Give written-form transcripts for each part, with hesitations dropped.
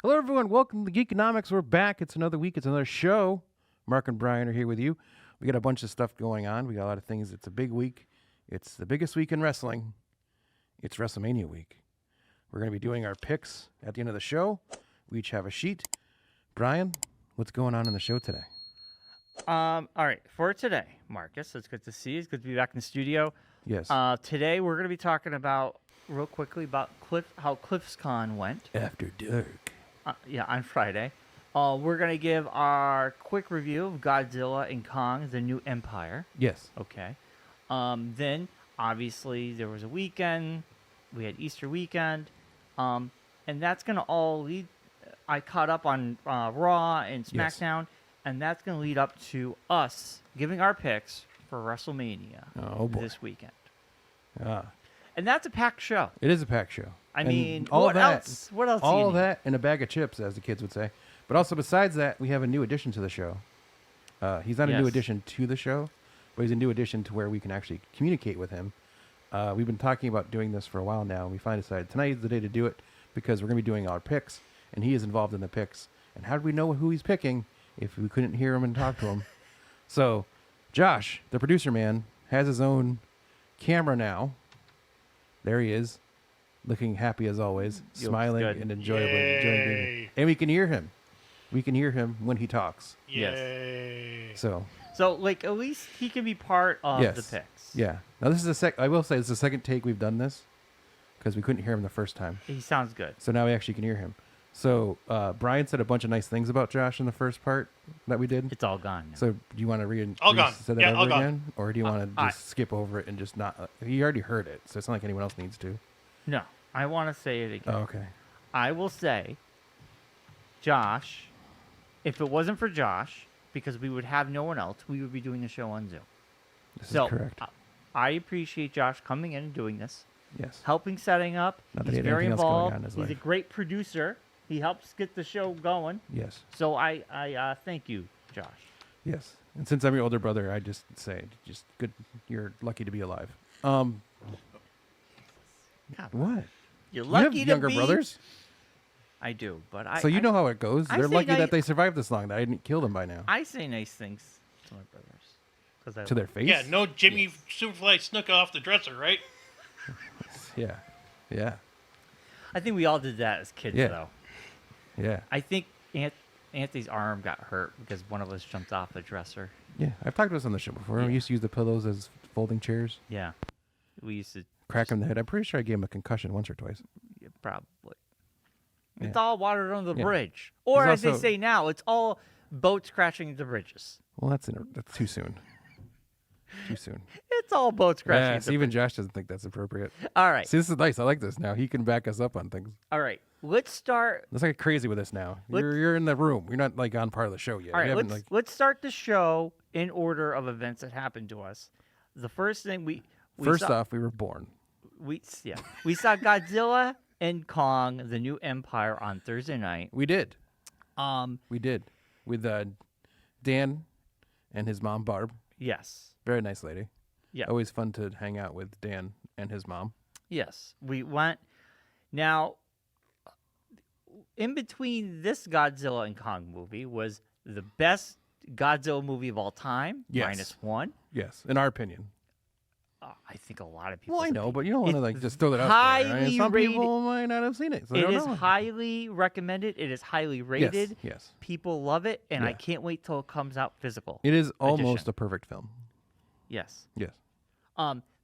Hello, everyone. Welcome to Geekonomics. We're back. It's another week. It's another show. Marc and Bryon are here with you. We got a bunch of stuff going on. We got a lot of things. It's a big week. It's the biggest week in wrestling. It's WrestleMania week. We're going to be doing our picks at the end of the show. We each have a sheet. Bryon, what's going on in the show today? All right, for today, Marcus, it's good to see you. It's good to be back in the studio. Yes. Today we're going to be talking about, real quickly, about how CliffsCon went. After dark. On Friday. We're going to give our quick review of Godzilla and Kong, The New Empire. Yes. Okay. Then, obviously, there was a weekend. We had Easter weekend. And that's going to all lead... I caught up on Raw and SmackDown, and that's going to lead up to us giving our picks for WrestleMania this weekend. And that's a packed show. It is a packed show. I mean, what else? What else? All of that and a bag of chips, as the kids would say. But also, besides that, we have a new addition to the show. He's not a new addition to the show, but he's a new addition to where we can actually communicate with him. We've been talking about doing this for a while now, and we finally decided tonight is the day to do it because we're going to be doing our picks, and he is involved in the picks. And how do we know who he's picking if we couldn't hear him and talk to him? So, Josh, the producer man, has his own camera now. There he is, looking happy as always, smiling and enjoying being here. And we can hear him. We can hear him when he talks. Yay. Yes. So, like, at least he can be part of the picks. Yeah. Now, this is I will say, it's the second take we've done this because we couldn't hear him the first time. He sounds good. So now we actually can hear him. So, Bryon said a bunch of nice things about Josh in the first part that we did. It's all gone now. So, do you want to say All that over gone. again? Or do you want to just skip over it and just not... you already heard it, so it's not like anyone else needs to. No, I want to say it again. Oh, okay. I will say, Josh, if it wasn't for Josh, because we would have no one else, we would be doing the show on Zoom. This is correct. I appreciate Josh coming in and doing this. Yes. Helping setting up. Not that He's he had very anything else going involved. on in his He's a life. great producer. He helps get the show going. Yes. So I thank you, Josh. Yes. And since I'm your older brother, I just say, just good. You're lucky to be alive. What? You're You lucky have to younger be. brothers? I do, but So you know how it goes. I They're say lucky that they survived this long, that I didn't kill them by now. I say nice things to my brothers. To their face? Yeah, no Jimmy Superfly Snuka off the dresser, right? Yeah. Yeah. I think we all did that as kids, though. Yeah. I think Anthony's arm got hurt because one of us jumped off the dresser. Yeah. I've talked about this on the show before. Yeah. We used to use the pillows as folding chairs. Yeah. We used to Crack him in the head. I'm pretty sure I gave him a concussion once or twice. probably. Yeah. It's all water under the Yeah. bridge. Or There's as they also- say now, it's all boats crashing into bridges. Well, that's too soon. Too soon. It's all boats crashing Yeah, into see, even Josh doesn't think that's appropriate. All right. See, this is nice. I like this now. He can back us up on things. All right. Let's start. Let's get crazy with this now. You're in the room. You're not like on part of the show yet. All right. You haven't, Let's start the show in order of events that happened to us. The first thing we First saw, off, we were born. we saw Godzilla and Kong, The New Empire on Thursday night. We did. We did. With Dan and his mom, Barb. Yes. Very nice lady. Yeah. Always fun to hang out with Dan and his mom. Yes. We went. Now, in between this Godzilla and Kong movie was the best Godzilla movie of all time, Yes. -1. Yes, in our opinion. I think a lot of people. Well, I know, but you don't want to like just throw that out there. highly Some rated- people might not have seen it. So they It don't is know. highly recommended. It is highly rated. Yes. People love it, and I Yeah. can't wait till it comes out physical. It is almost edition. a perfect film. Yes. Yes.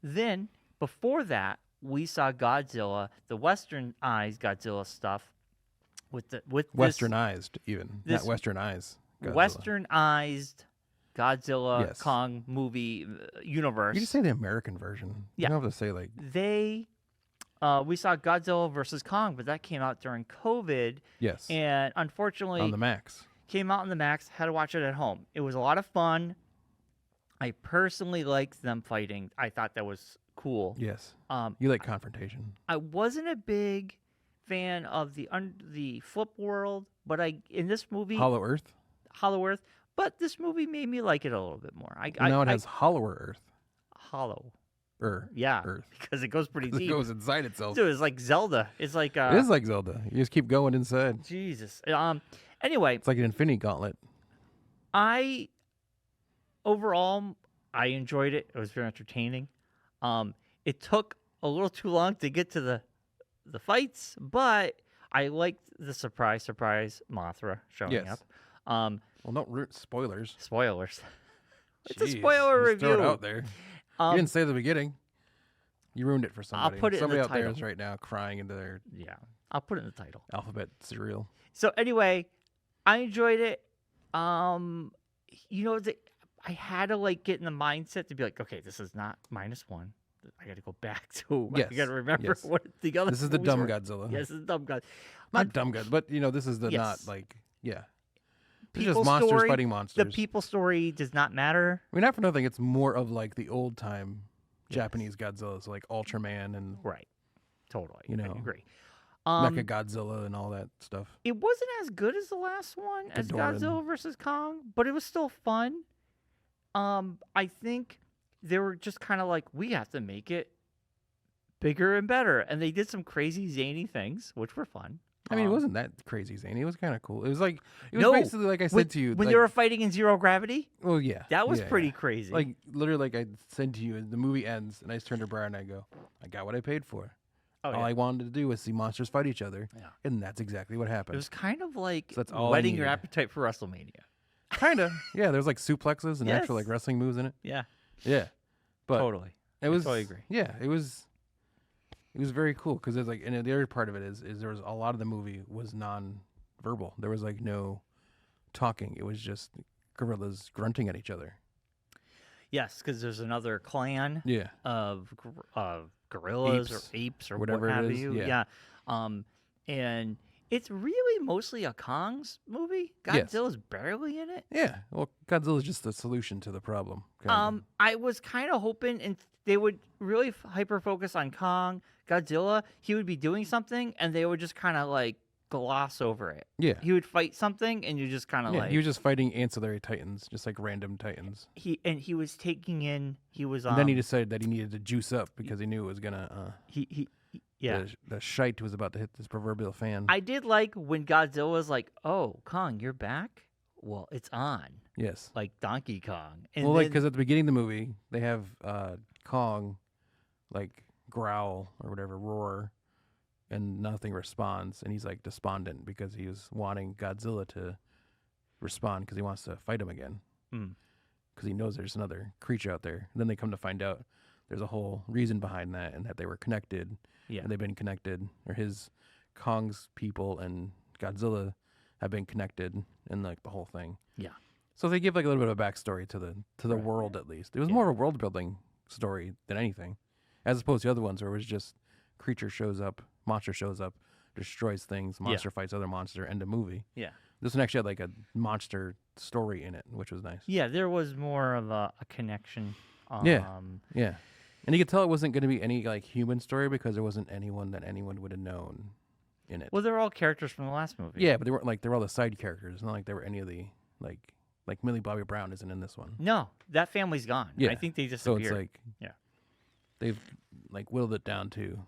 Then before that, we saw Godzilla, the westernized Godzilla stuff, with Westernized, even. this Not westernized. this Godzilla. westernized Godzilla Yes. Kong movie universe. You just say the American version. Yeah. You don't have to say like. We saw Godzilla versus Kong, but that came out during COVID, Yes. and unfortunately, On the Max. came out on the Max. Had to watch it at home. It was a lot of fun. I personally liked them fighting. I thought that was cool. Yes. You like confrontation. I wasn't a big fan of the flip world, but in this movie, Hollow Earth. Hollow Earth. But this movie made me like it a little bit more. Now it has Hollower Earth. Hollow. Yeah, Earth. because it goes pretty It deep. goes inside itself. Dude, it's like Zelda. It's like It is like Zelda. You just keep going inside. Jesus. Anyway, It's like an infinity gauntlet. Overall, I enjoyed it. It was very entertaining. It took a little too long to get to the fights, but I liked the surprise Mothra showing Yes. up. Well, don't root spoilers. Spoilers. It's a Jeez, spoiler just throw review. it out there. You didn't say the beginning. You ruined it for somebody. put it in Somebody the out there title. is right now crying into their Yeah, I'll put it in the title. alphabet cereal. So anyway, I enjoyed it. I had to like get in the mindset to be like, okay, this is not -1. I got to go back to. Yes, I got to remember yes. what the other. This is the movies dumb were. Godzilla. Yes, this is the dumb God. Not dumb God, but this is the Yes. not like yeah. It's People just monsters story, fighting monsters. The people story does not matter. I mean, not for nothing. It's more of like the old time Japanese Godzilla, so like Ultraman and Right. Totally. You I know, agree. Mecha Godzilla and all that stuff. It wasn't as good as the last one, as Ghidorah. Godzilla versus Kong, but it was still fun. I think they were just kind of like, we have to make it bigger and better, and they did some crazy zany things, which were fun. I mean, it wasn't that crazy, zany. It was kind of cool. It was like No, basically like I said when, to you when like, they were fighting in zero gravity. Oh yeah, That was yeah, pretty yeah. crazy. Like literally, like I said to you, the movie ends, and I just turn to Brian and I go, "I got what I paid for. Oh, All yeah. I wanted to do was see monsters fight each other, Yeah. and that's exactly what It happened. was kind of like So that's all I whetting your needed. appetite for WrestleMania. Kind of, yeah. There's like suplexes and actual Yes. like wrestling moves in it. Yeah, Yeah, but totally. it was. totally agree. Yeah, it was. It was very cool because it's like, and the other part of it is there was a lot of the movie was non-verbal. There was like no talking. It was just gorillas grunting at each other. Yes, because there's another clan Yeah. of gorillas Apes, or apes or whatever what it have is, you. yeah. And it's really mostly a Kong's movie. Yes. Godzilla's barely in it. Yeah. Well, Godzilla's just the solution to the problem. kind of. I was kind of hoping and they would really hyper focus on Kong, Godzilla. He would be doing something, and they would just kind of like gloss over it. Yeah. He would fight something, and you just kind of Yeah, like he was just fighting ancillary titans, just like random titans. he was taking in. He was And then he decided that he needed to juice up because he knew it was gonna. Yeah. The shite was about to hit this proverbial fan. I did like when Godzilla was like, "Oh, Kong, you're back." Well, it's on yes. like Donkey Kong. And Well, like then- because at the beginning of the movie, they have Kong, like growl or whatever, roar, and nothing responds, and he's like despondent because he was wanting Godzilla to respond because he wants to fight him again. Hmm. Because he knows there's another creature out there. And then they come to find out there's a whole reason behind that, and that they were connected. Yeah. And they've been connected, or his Kong's people and Godzilla have been connected in like the whole thing. Yeah. So they give like a little bit of a backstory to the world at least. It was more of a world building story than anything, as opposed to other ones where it was just creature shows up, monster shows up, destroys things, monster fights other monster, end of movie. Yeah. This one actually had like a monster story in it, which was nice. Yeah, there was more of a connection. Yeah. And you could tell it wasn't going to be any like human story because there wasn't anyone that anyone would have known in it. Well, they're all characters from the last movie. Yeah, but they weren't like they were all the side characters. Not like there were any of the like Millie Bobby Brown isn't in this one. No, that family's gone. Yeah, I think they so disappeared. it's like Yeah. they've like whittled it down to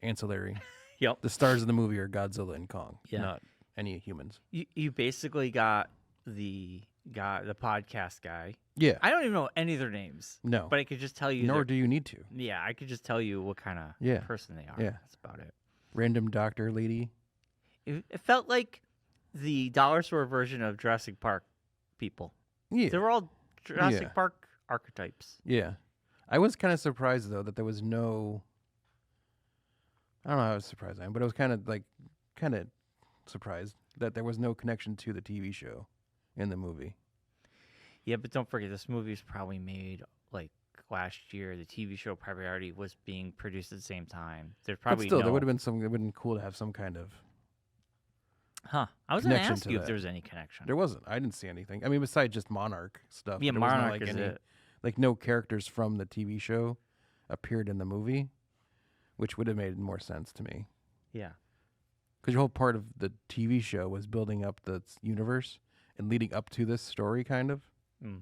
ancillary. Yep. The stars of the movie are Godzilla and Kong, Yeah. not any humans. You basically got the podcast guy. Yeah, I don't even know any of their names. no, But I could just tell you. nor their- do you need to. Yeah, I could just tell you what kind of Yeah. person they are. Yeah. That's about it. Random doctor lady. It felt like the dollar store version of Jurassic Park people. Yeah, They were all Jurassic Yeah. Park archetypes. yeah. I was kind of surprised though that there was no. I don't know how I was surprised I am, but I was kind of surprised that there was no connection to the TV show in the movie. Yeah, but don't forget, this movie was probably made like last year. The TV show probably already was being produced at the same time. There's But probably still, no... there would have been some. It would have been cool to have some kind of. Huh. I was going to connection ask to you if that. there was any connection. There wasn't. I didn't see anything. I mean, besides just Monarch stuff. Yeah, there wasn't, Monarch like is any, it. Like no characters from the TV show appeared in the movie, which would have made more sense to me. Yeah. Because your whole part of the TV show was building up the universe and leading up to this story, kind of. Mm.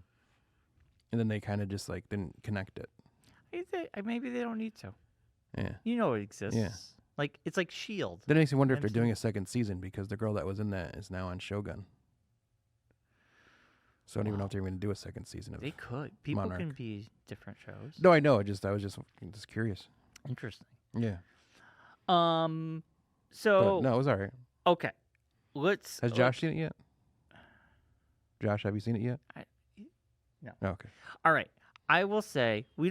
And then they kind of just like didn't connect it. I maybe they don't need to. Yeah. You know it exists. Yeah. Like it's like Shield. Then it makes you wonder if they're MC. doing a second season because the girl that was in that is now on Shogun. So I don't even know if they're going to do a second season of. They could. People Monarch. can be different shows. No, I know. I was just curious. Interesting. Yeah. So But no, it was all right. okay, let's. Has Josh seen it yet? Josh, have you seen it yet? No. Oh, okay. All right. I will say we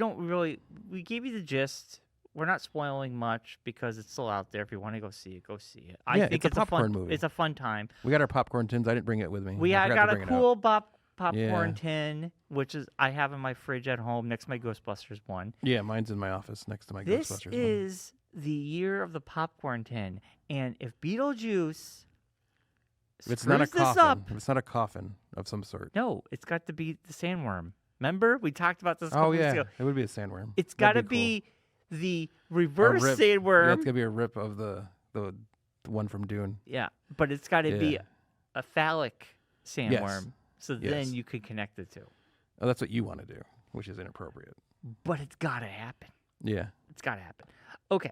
gave you the gist. We're not spoiling much because it's still out there. If you want to go see it, go see it. I Yeah, think it's a popcorn fun movie. It's a fun time. We got our popcorn tins. I didn't bring it with me. We I forgot got to a bring it cool out. popcorn Yeah. tin, which is I have in my fridge at home next to my Ghostbusters one. Yeah, mine's in my office next to my This Ghostbusters one. is the year of the popcorn tin, and if Beetlejuice If it's not a screws this coffin. up, If it's not a coffin of some sort. no, it's got to be the sandworm. Remember we talked about this. A Oh couple weeks yeah, ago. it would be a sandworm. It's That'd got to cool. be the A reverse rip. Yeah, sandworm. it's gonna be a rip of the one from Dune. Yeah, but it's got to be Yeah. a phallic sandworm, so Yes. then you could connect the two. Oh, that's what you want to do, which is inappropriate. But it's got to happen. Yeah. It's got to happen. Okay.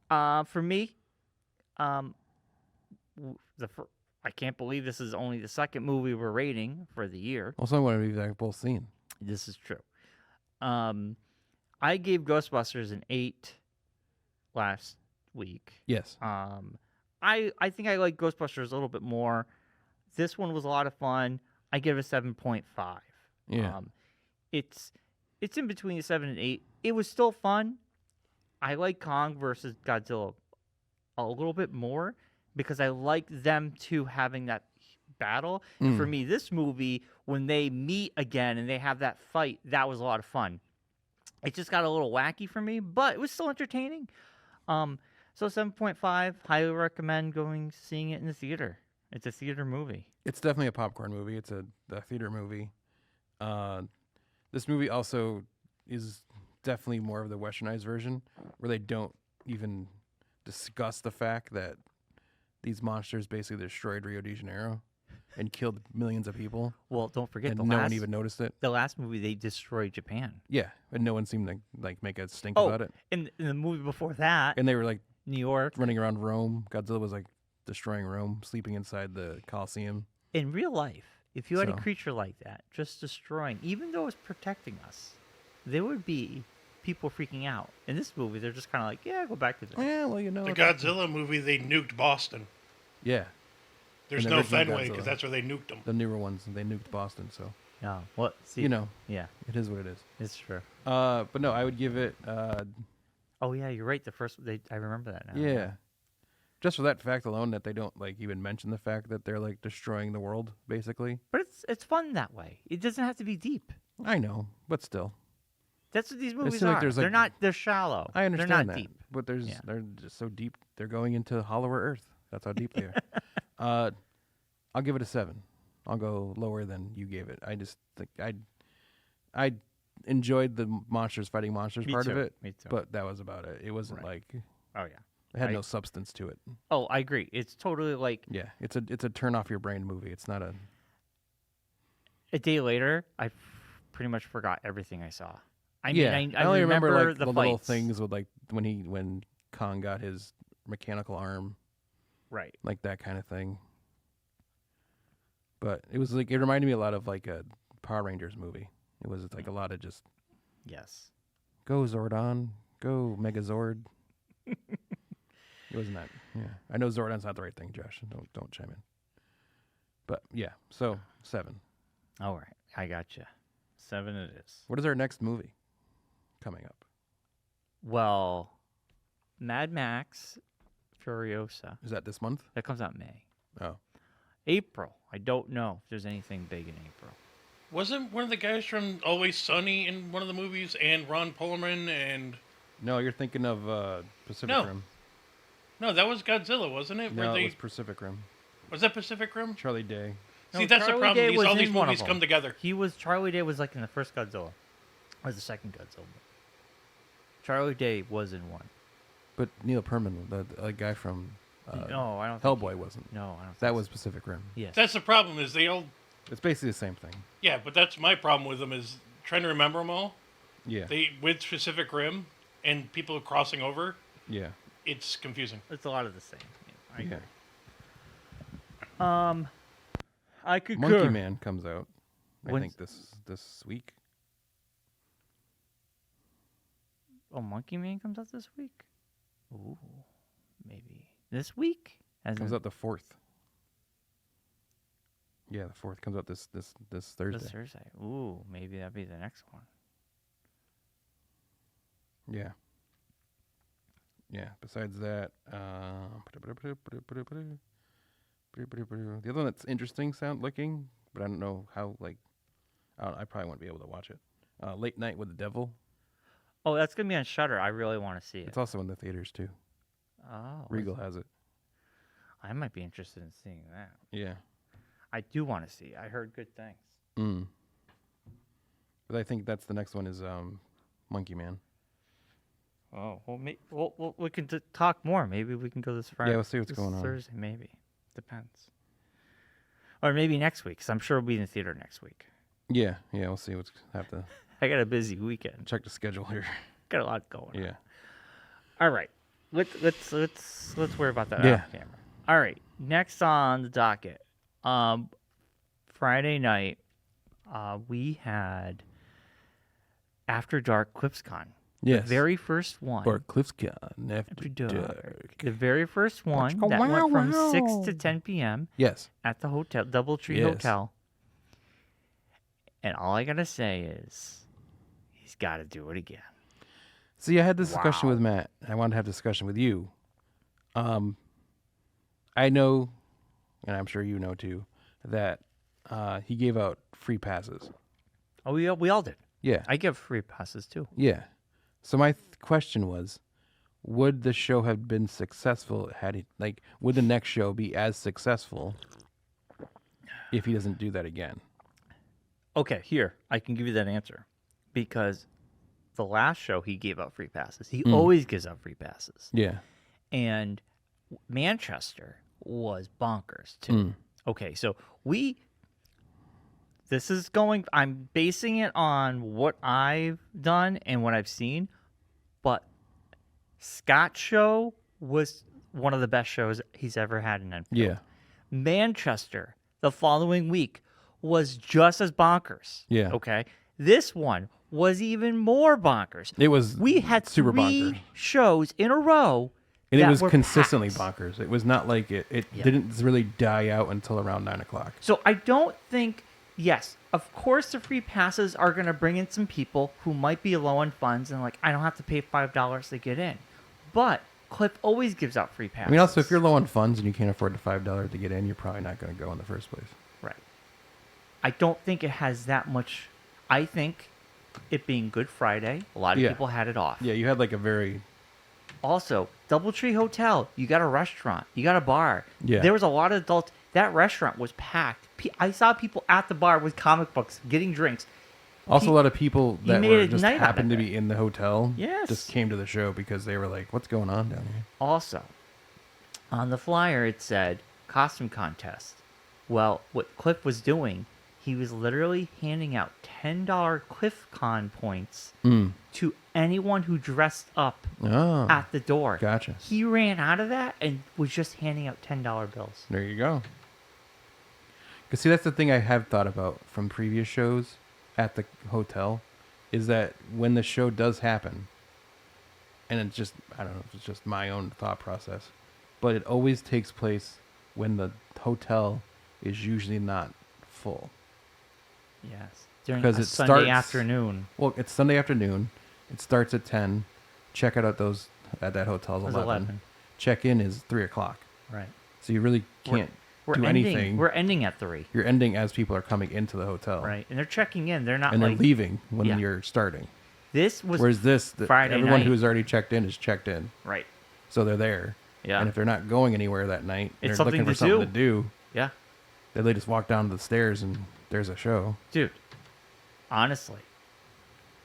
For me, I can't believe this is only the second movie we're rating for the year. Also, one of these I've both seen. This is true. I gave Ghostbusters an 8 last week. Yes. I think I like Ghostbusters a little bit more. This one was a lot of fun. I give it a 7.5. Yeah. It's in between a 7 and 8. It was still fun. I like Kong versus Godzilla a little bit more because I like them two having that battle. And for me, this movie, when they meet again and they have that fight, that was a lot of fun. It just got a little wacky for me, but it was still entertaining. So 7.5, highly recommend seeing it in the theater. It's a theater movie. It's definitely a popcorn movie. It's a theater movie. This movie also is definitely more of the westernized version, where they don't even discuss the fact that these monsters basically destroyed Rio de Janeiro and killed millions of people, Well, don't forget and no one even noticed it. the last movie they destroyed Japan. Yeah, and no one seemed to make a stink Oh, about it. in the movie before that, And they were like New York. running around Rome. Godzilla was like destroying Rome, sleeping inside the Colosseum. In real life, if you had a So- creature like that, just destroying, even though it's protecting us, there would be people freaking out. In this movie, they're just kind of like, yeah, go back to that. Yeah, well, you know. The it's- Godzilla movie, they nuked Boston. Yeah, There's the no original Fenway Godzilla. because that's where they nuked them. the newer ones, they nuked Boston, so No, what? See, you know, yeah, it is what it is. it's true. But no, I would give it. Oh yeah, you're right. The first, I remember that now. Yeah. Just for that fact alone, that they don't like even mention the fact that they're like destroying the world, basically. But it's fun that way. It doesn't have to be deep. I know, but still, That's what these movies seems like are. there's, They're like- not. They're shallow. I understand They're not that. deep. But Yeah. they're just so deep. They're going into hollower Earth. That's how deep they are. I'll give it a 7. I'll go lower than you gave it. I just think I enjoyed the monsters fighting monsters Me part of too. it, Me too. but that was about it. It wasn't Right. like Oh yeah. it had I- no substance to it. Oh, I agree. It's totally like Yeah, it's a turn off your brain movie. It's not a. a day later. I pretty much forgot everything I saw. I Yeah, mean, I only remember like the the little fights. things with like when Kong got his mechanical arm, Right. like that kind of thing. But it was like it reminded me a lot of like a Power Rangers movie. It was like a lot of just Yes. go Zordon, go Megazord. It wasn't that. Yeah, I know Zordon's not the right thing, Josh. Don't chime in. But yeah, so 7. All right. I got you. 7 it is. What is our next movie coming up? Well, Mad Max Furiosa. Is that this month? That comes out May. Oh, April. I don't know if there's anything big in April. Wasn't one of the guys from Always Sunny in one of the movies, and Ron Perlman, and no, you're thinking of Pacific No. Rim. no, that was Godzilla, wasn't it? No, it was Pacific Rim. Was that Pacific Rim? Charlie Day. See, No, that's the Charlie problem. Day was All these in one of movies them. come together. Charlie Day was like in the first Godzilla. Or the second Godzilla. Charlie Day was in one. But Neil Perlman, the guy from No, I don't think Hellboy, wasn't. No, I don't think That so. was Pacific Rim. Yes. That's the problem. Is they all It's basically the same thing. yeah, but that's my problem with them is trying to remember them all. Yeah. With Pacific Rim and people crossing over, Yeah. it's confusing. It's a lot of the same. I agree. Yeah. I could Monkey Man comes out. I When's- think this week. Oh, Monkey Man comes out this week? Ooh, maybe. This week? Comes out the 4th. Yeah, the 4th comes out this Thursday. This Thursday. Ooh, maybe that'd be the next one. Yeah. Yeah. Besides that, the other one that's interesting looking, but I don't know how. I probably won't be able to watch it. Late Night with the Devil. Oh, that's going to be on Shudder. I really want to see it. It's also in the theaters too. Oh. Regal has it. I might be interested in seeing that. Yeah. I do want to see it. I heard good things. But I think that's the next one is Monkey Man. Oh, well, we can talk more. Maybe we can go this Friday. Yeah, we'll see what's going on. Thursday, maybe. Depends. Or maybe next week, because I'm sure we'll be in the theater next week. Yeah, we'll see what's have to I got a busy weekend. check the schedule here. Got a lot going on. Yeah. All right. Let's worry about that Yeah. off camera. All right. Next on the docket. Friday night, we had After Dark ClipsCon. Yes. The very first one. Or ClipsCon After After Dark. Dark. The very first one Watch that go went from wow, 6 wow. to 10 p.m. Yes. at the hotel, Doubletree Yes. Hotel. And all I got to say is he's got to do it again. See, I had this discussion Wow. with Matt. I wanted to have a discussion with you. I know, and I'm sure you know too, that he gave out free passes. Oh, we all did. Yeah. I give free passes too. Yeah. So my question was, would the show have been successful had he would the next show be as successful if he doesn't do that again? Okay, here, I can give you that answer. Because the last show he gave out free passes. He always gives out free passes. Yeah. And Manchester was bonkers too. Okay, so I'm basing it on what I've done and what I've seen, but Scott's show was one of the best shows he's ever had in Enfield. Yeah. Manchester the following week was just as bonkers. Yeah. Okay. This one was even more bonkers. It was We had super three bonkers. shows in a row. And it that was were consistently packed. bonkers. It was not like it didn't really die out until around 9 o'clock. So I don't think, yes, of course the free passes are going to bring in some people who might be low on funds and I don't have to pay $5 to get in. But Cliff always gives out free passes. I mean, also, if you're low on funds and you can't afford the $5 to get in, you're probably not going to go in the first place. Right. I don't think it has that much. I think it being Good Friday, a lot of Yeah. people had it off. Yeah, you had a very... Also, Doubletree Hotel, you got a restaurant, you got a bar. Yeah. There was a lot of adults. That restaurant was packed. I saw people at the bar with comic books, getting drinks. Also, a lot of people he that made were a just night out happened to of be in the hotel Yes. just came to the show because they were like, what's going on down here? Also, on the flyer it said costume contest. Well, what Cliff was doing, he was literally handing out $10 CliffCon points to anyone who dressed up Oh, at the door. gotcha. He ran out of that and was just handing out $10 bills. There you go. Because, see, that's the thing I have thought about from previous shows at the hotel, is that when the show does happen, and it's just, I don't know if it's just my own thought process, but it always takes place when the hotel is usually not full. Yes. During Because a it Sunday starts- afternoon. Well, it's Sunday afternoon. It starts at 10. Check out at that hotel is It was 11. Check in is 3 o'clock. Right. So you really can't We're do ending, anything. We're ending at 3. You're ending as people are coming into the hotel. Right. And they're checking in. They're not And they're like leaving when Yeah. you're starting. this was Whereas Friday everyone night. who's already checked in is checked in. right. So they're there. Yeah. And if they're not going anywhere that night, It's they're something looking for to something do. to do. Yeah. Then they just walk down the stairs and there's a show. Dude, honestly,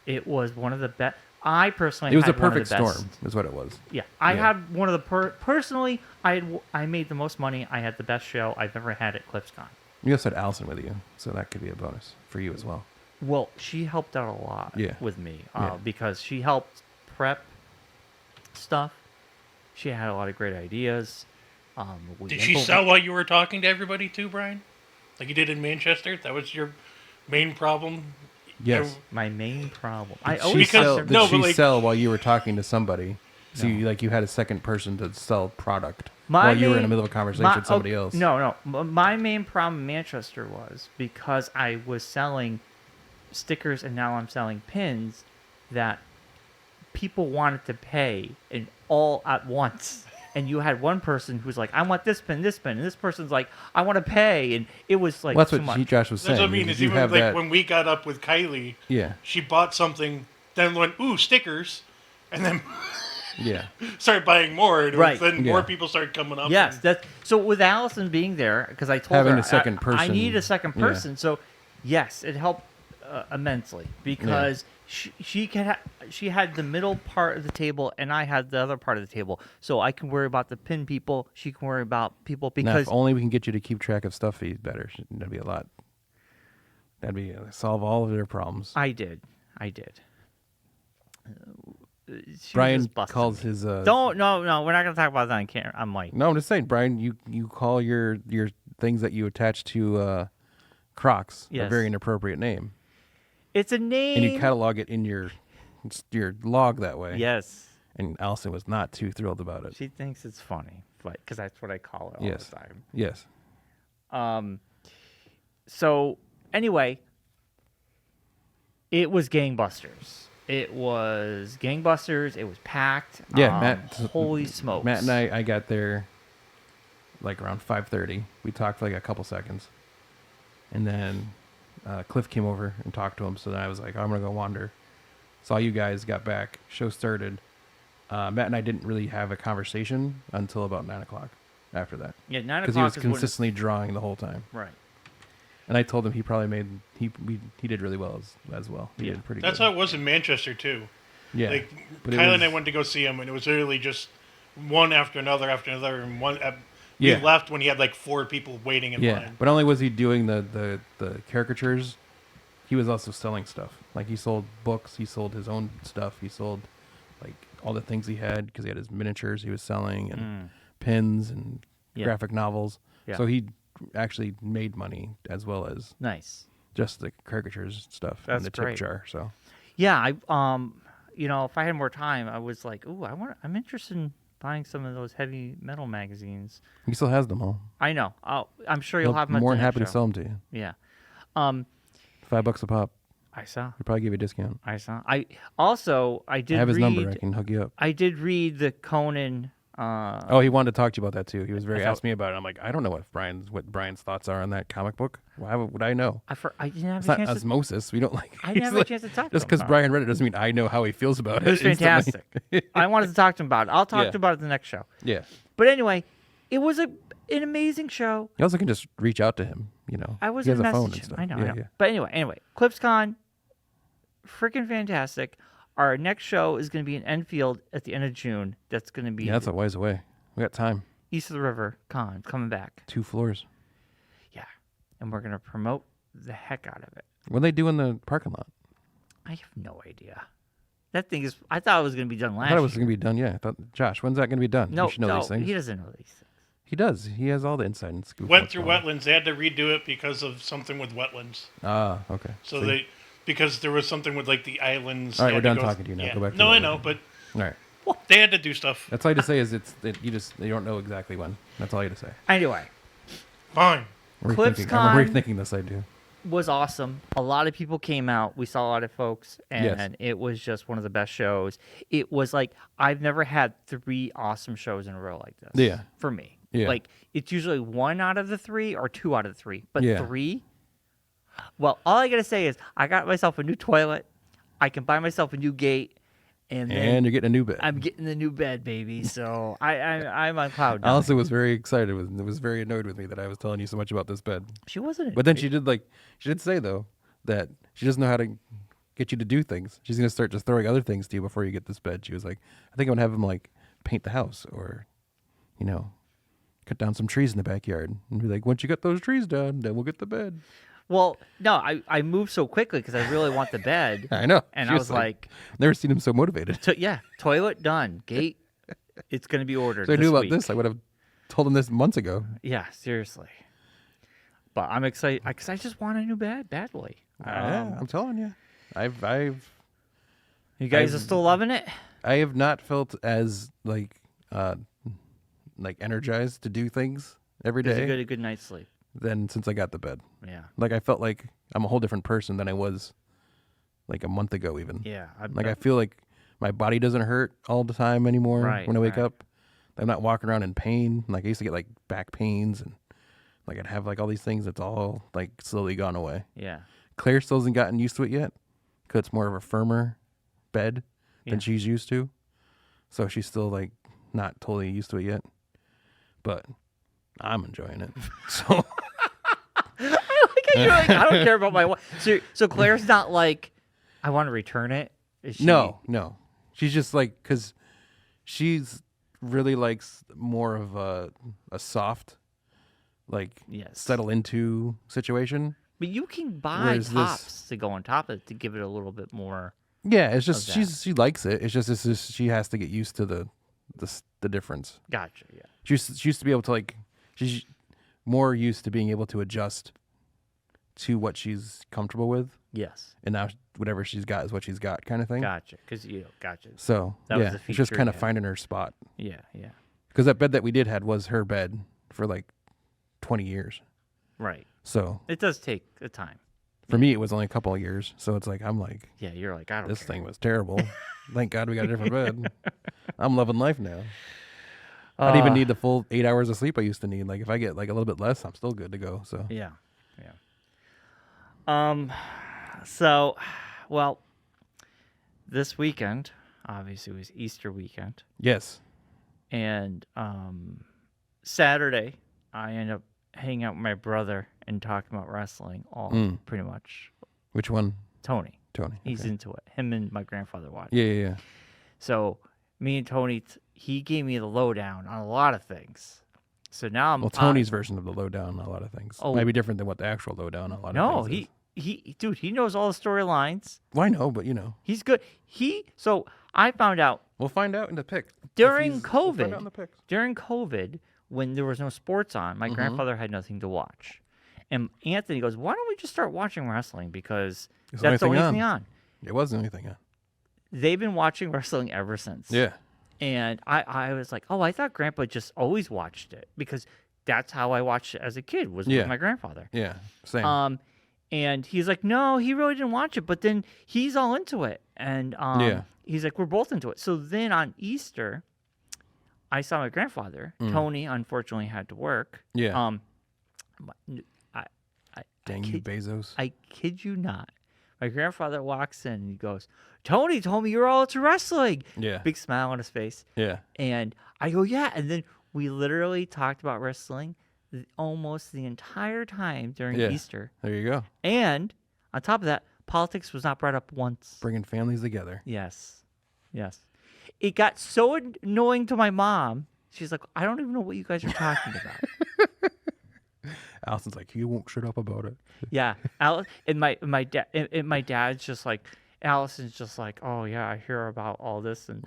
it was one of the best. I personally It was a had one of the perfect storm, best- is what it was. Yeah, I Yeah. had one of the personally. I made the most money. I had the best show I've ever had at ClipsCon. You also had Allison with you, so that could be a bonus for you as well. Well, she helped out a lot Yeah. with me Yeah. because she helped prep stuff. She had a lot of great ideas. Did she sell while you were talking to everybody too, Brian? Like you did in Manchester? That was your main problem? Yes. My main problem. Did I she always Because- sell, talk did no, she but, like- sell while you were talking to somebody? So No. you had a second person to sell product My while you were in the main- middle of a conversation with somebody else. No. My main problem in Manchester was because I was selling stickers and now I'm selling pins that people wanted to pay and all at once. And you had one person who's like, I want this pin, and this person's like, I want to pay, and it was like Well, that's too what much. Josh was saying. That's what I mean. is Is you even have like that. when we got up with Kylie, Yeah. she bought something, then went, ooh, stickers, and then Yeah. started buying more. And Right. Then Yeah. more people started coming up. Yes, and- that's so. With Allison being there, because I told Having her a second I person, need a second yeah. person. So yes, it helped immensely because she had the middle part of the table and I had the other part of the table. So I can worry about the pin people. She can worry about people Now, because if only we can get you to keep track of stuff fees better, that'd be a lot. That'd be solve all of their problems. I did. She Brian just busted calls me. his. Don't no. We're not gonna talk about that on camera. I'm like, No, I'm just saying, Brian. You call your things that you attach to Crocs a Yes. very inappropriate name, it's a name. and you catalog it in your log that way. Yes, And Allison was not too thrilled about it. she thinks it's funny, but because that's what I call it all Yes. the time. Yes. So anyway, it was gangbusters. It was packed. Yeah, Matt. Holy smokes! Matt and I got there like around 5:30. We talked for like a couple seconds, and then Cliff came over and talked to him. So then I was like, I'm gonna go wander. Saw you guys, got back. Show started. Matt and I didn't really have a conversation until about 9 o'clock. After that, Yeah, 9 o'clock. because he was is when- consistently drawing the whole time. right. And I told him he probably made he did really well as well. He Yeah. did pretty That's good. how it was in Manchester too. Yeah, Like but it Kylie was- and I went to go see him, and it was literally just one after another, and one. Yeah. We left when he had like 4 people waiting in Yeah, line. but not only was he doing the caricatures, he was also selling stuff. Like he sold books, he sold his own stuff, he sold like all the things he had because he had his miniatures he was selling and pins and Yeah. graphic novels. Yeah. So he actually made money as well as Nice. just the caricatures stuff That's and the tip great. jar. So Yeah, if I had more time, I was like, ooh, I'm interested in buying some of those heavy metal magazines. he still has them all. I know. I'm sure you'll have them. more at than the happy to next show. sell them to you. Yeah. $5 a pop. I saw. He'll probably give you a discount. I did I have his read. number. I can hook you up. I did read the Conan. Oh, he wanted to talk to you about that too. He was thought- asked me about it. I'm like, I don't know what Brian's thoughts are on that comic book. Why would I know? I didn't have It's a not chance to. osmosis. We don't like. I didn't have a he's chance to talk to Just him because about Brian read it doesn't mean I know how he feels about it. It was instantly. fantastic. I wanted to talk to him about it. I'll talk Yeah. to him about it at the next show. Yeah. But anyway, it was an amazing show. You also can just reach out to him. I was he has in a phone message and him. stuff. I know. Yeah, I know. yeah. But anyway, ClipsCon, freaking fantastic. Our next show is going to be in Enfield at the end of June. That's going to be Yeah, that's a ways away. We got time. East of the River Con coming back. 2 floors. Yeah, and we're going to promote the heck out of it. What are they do in the parking lot? I have no idea. That thing is. I thought it was going to be done I last thought it was year. going to be done. Yeah. Josh, when's that going to be done? No, you should know no, these things. he doesn't know these things. He does. He has all the inside and scoop. Went what's through going on. wetlands. They had to redo it because of something with wetlands. Ah, okay. So See? because there was something with like the islands. All right, they we're had done go- talking to you now. Yeah. Go back to No, what I we're know, doing. but All right. they had to do stuff. That's all you to say is you don't know exactly when. That's all you to say. Anyway, Fine. I'm ClipsCon- rethinking this idea. was awesome. A lot of people came out. We saw a lot of folks, and Yes. it was just one of the best shows. It was like I've never had 3 awesome shows in a row like this. Yeah. For me. Yeah. Like it's usually 1 out of the 3 or 2 out of the 3, but Yeah. 3. Well, all I gotta say is I got myself a new toilet. I can buy myself a new gate, and then And you're getting a new bed. I'm getting the new bed, baby. So I'm on cloud nine. Allison was very excited. Was very annoyed with me that I was telling you so much about this bed. She wasn't. But then she did say though that she doesn't know how to get you to do things. She's gonna start just throwing other things to you before you get this bed. She was like, I think I'm gonna have him like paint the house or, cut down some trees in the backyard and be like, once you get those trees done, then we'll get the bed. Well, no, I moved so quickly because I really want the bed. I know. And I was like, never seen him so motivated. yeah, toilet done. Gate, it's going to be ordered. So I knew about week. this. I would have told him this months ago. Yeah, seriously. But I'm excited because I just want a new bed badly. Yeah, I'm telling you. You guys are still loving it? I have not felt as energized to do things every Did you day get a good night's sleep? than since I got the bed. Yeah. Like I felt like I'm a whole different person than I was like a month ago even. Yeah. I feel like my body doesn't hurt all the time anymore when I wake up. I'm not walking around in pain. Like I used to get like back pains and like I'd have like all these things that's all like slowly gone away. Yeah. Claire still hasn't gotten used to it yet because it's more of a firmer bed than she's used to. So she's still like not totally used to it yet. But I'm enjoying it. So You're like, I don't care about my wife. So Claire's not like, I want to return it? Is she... No. She's just like, because she's really likes more of a soft, like settle into situation. But you can buy tops to go on top of it to give it a little bit more. Yeah, it's just she likes it. It's just she has to get used to the difference. Gotcha. Yeah. She used to be able to like, she's more used to being able to adjust to what she's comfortable with. Yes. And now whatever she's got is what she's got, kind of thing. Gotcha. Gotcha. So it's just kind of finding her spot. Yeah. Because that bed that we did had was her bed for like 20 years. Right. So it does take a time. For me, it was only a couple of years. So it's like, I'm like, yeah, you're like, I don't this care. thing was terrible. Thank God we got a different bed. I'm loving life now. I don't even need the full 8 hours of sleep I used to need. Like if I get like a little bit less, I'm still good to go. So yeah. So, well, this weekend obviously was Easter weekend. Yes. And Saturday, I ended up hanging out with my brother and talking about wrestling all pretty much. Which one? Tony. He's into it. Him and my grandfather watch. Yeah. So me and Tony, he gave me the lowdown on a lot of things. So now I'm Tony's version of the lowdown on a lot of things might be different than what the actual lowdown on a lot of things is. He knows all the storylines. Well, I know, but you know. He's good. So I found out. We'll find out in the pick. During COVID, we'll find out in the picks. During COVID, when there was no sports on, my grandfather had nothing to watch. And Anthony goes, why don't we just start watching wrestling? Because that's the only thing on. It was the only thing on. They've been watching wrestling ever since. Yeah. And I was like, I thought Grandpa just always watched it. Because that's how I watched it as a kid, was with my grandfather. Yeah, same. And he's like, no, he really didn't watch it. But then he's all into it. And he's like, we're both into it. So then on Easter, I saw my grandfather. Tony, unfortunately, had to work. Yeah. Dang you, Bezos. I kid you not. My grandfather walks in and he goes, Tony told me you're all into wrestling. Yeah. Big smile on his face. Yeah. And I go, yeah. And then we literally talked about wrestling almost the entire time during Easter. There you go. And on top of that, politics was not brought up once. Bringing families together. Yes. It got so annoying to my mom. She's like, I don't even know what you guys are talking about. Allison's like, he won't shut up about it. Yeah. And my dad's just like, Allison's just like, oh yeah, I hear about all this. And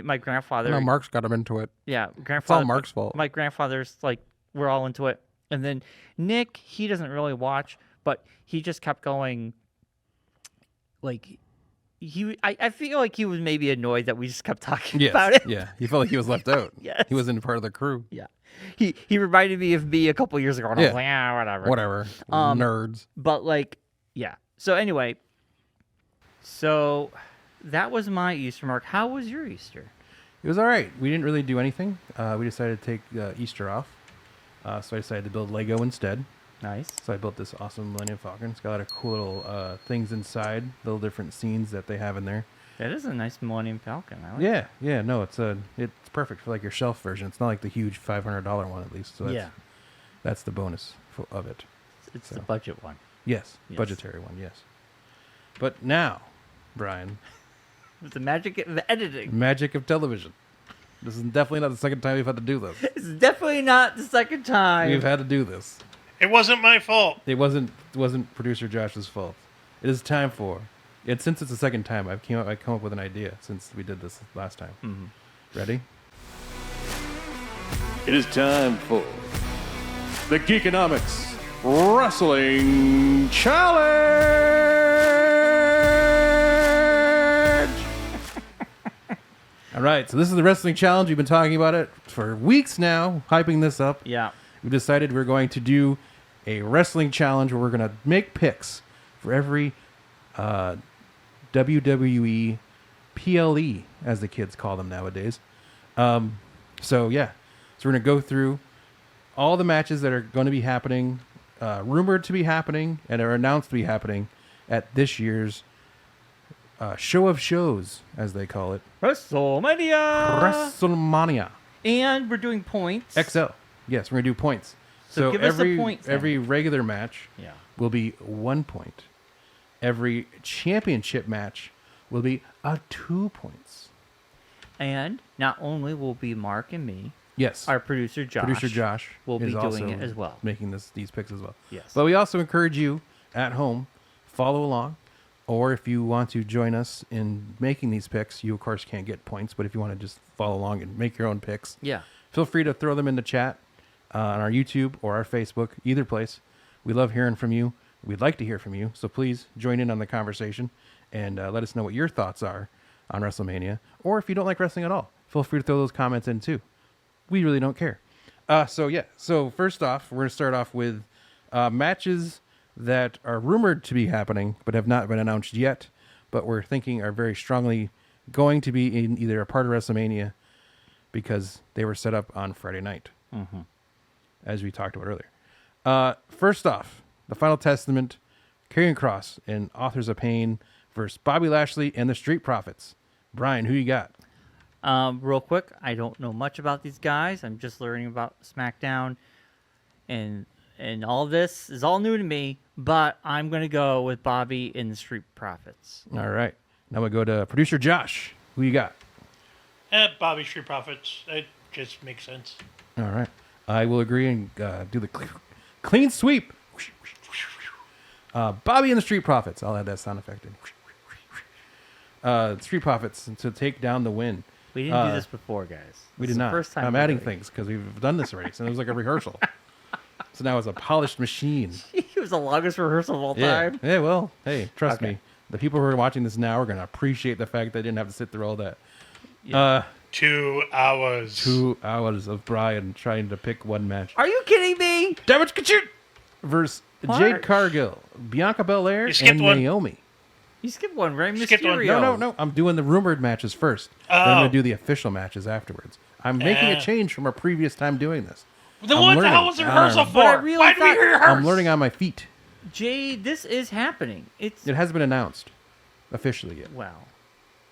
my grandfather. No, Mark's got him into it. Yeah. It's all Mark's fault. My grandfather's like, we're all into it. And then Nick, he doesn't really watch, but he just kept going. Like, I feel like he was maybe annoyed that we just kept talking about it. Yeah. He felt like he was left out. Yes. He wasn't part of the crew. Yeah. He reminded me of me a couple years ago. And I was like, whatever. Whatever. Nerds. But like, yeah. So anyway, that was my Easter, Mark. How was your Easter? It was all right. We didn't really do anything. We decided to take Easter off. So I decided to build Lego instead. Nice. So I built this awesome Millennium Falcon. It's got a lot of cool little things inside, little different scenes that they have in there. That is a nice Millennium Falcon. I like Yeah. No, it's perfect for like your shelf version. It's not like the huge $500 one at least. So that's the bonus of it. It's the budget one. Yes, budgetary one. Yes. But now, Brian, with the magic of editing, magic of television. This is definitely not the second time we've had to do this. It's definitely not the second time we've had to do this. It wasn't my fault. It wasn't producer Josh's fault. It is time for. And since it's the second time, I come up with an idea since we did this last time. Mm-hmm. Ready? It is time for the Geekonomics Wrestling Challenge. All right, so this is the wrestling challenge. We've been talking about it for weeks now, hyping this up. Yeah. We decided we're going to do a wrestling challenge where we're going to make picks for every WWE PLE, as the kids call them nowadays. So we're going to go through all the matches that are going to be happening, rumored to be happening, and are announced to be happening at this year's show of shows, as they call it. WrestleMania. And we're doing points. XL. Yes, we're going to do points. So give us the points then. Every regular match Yeah. will be 1 point. Every championship match will be 2 points. And not only will be Mark and me, Yes. our producer Josh will be is doing also it as well. Making these picks as well. Yes. But we also encourage you at home, follow along. Or if you want to join us in making these picks, you of course can't get points. But if you want to just follow along and make your own picks, Yeah. feel free to throw them in the chat on our YouTube or our Facebook, either place. We love hearing from you. We'd like to hear from you. So please join in on the conversation and let us know what your thoughts are on WrestleMania. Or if you don't like wrestling at all, feel free to throw those comments in too. We really don't care. So first off, we're going to start off with matches that are rumored to be happening but have not been announced yet, but we're thinking are very strongly going to be in either a part of WrestleMania because they were set up on Friday night, as we talked about earlier. First off, the Final Testament, Karrion Kross and Authors of Pain versus Bobby Lashley and the Street Profits. Brian, who you got? Real quick, I don't know much about these guys. I'm just learning about SmackDown, and all this is all new to me. But I'm going to go with Bobby and the Street Profits. All right. Now we go to producer Josh. Who you got? Bobby Street Profits. It just makes sense. All right. I will agree and do the clean sweep. Bobby and the Street Profits. I'll add that sound effect in. Street Profits to take down the win. We didn't do this before, guys. We This did is the not. First time I'm we're adding doing things because we've done this already. So it was like a rehearsal. So now it's a polished machine. it. It was the longest rehearsal of all Yeah. time. Yeah, well, hey, trust Okay. me. The people who are watching this now are going to appreciate the fact they didn't have to sit through all that. 2 hours. 2 hours of Brian trying to pick one match. Are you kidding me? Damage Kachut versus What? Jade Cargill, Bianca Belair, You skipped and one. Naomi. You skipped one, right? Skipped one. Mysterio. No. I'm doing the rumored matches first. Then I'm going to do the official matches afterwards. I'm making a change from a previous time doing this. Then I'm what the learning. hell was the I don't rehearsal know. But I for? really Why did we thought- rehearse? I'm learning on my feet. Jade, this is happening. It hasn't been announced officially yet. Well,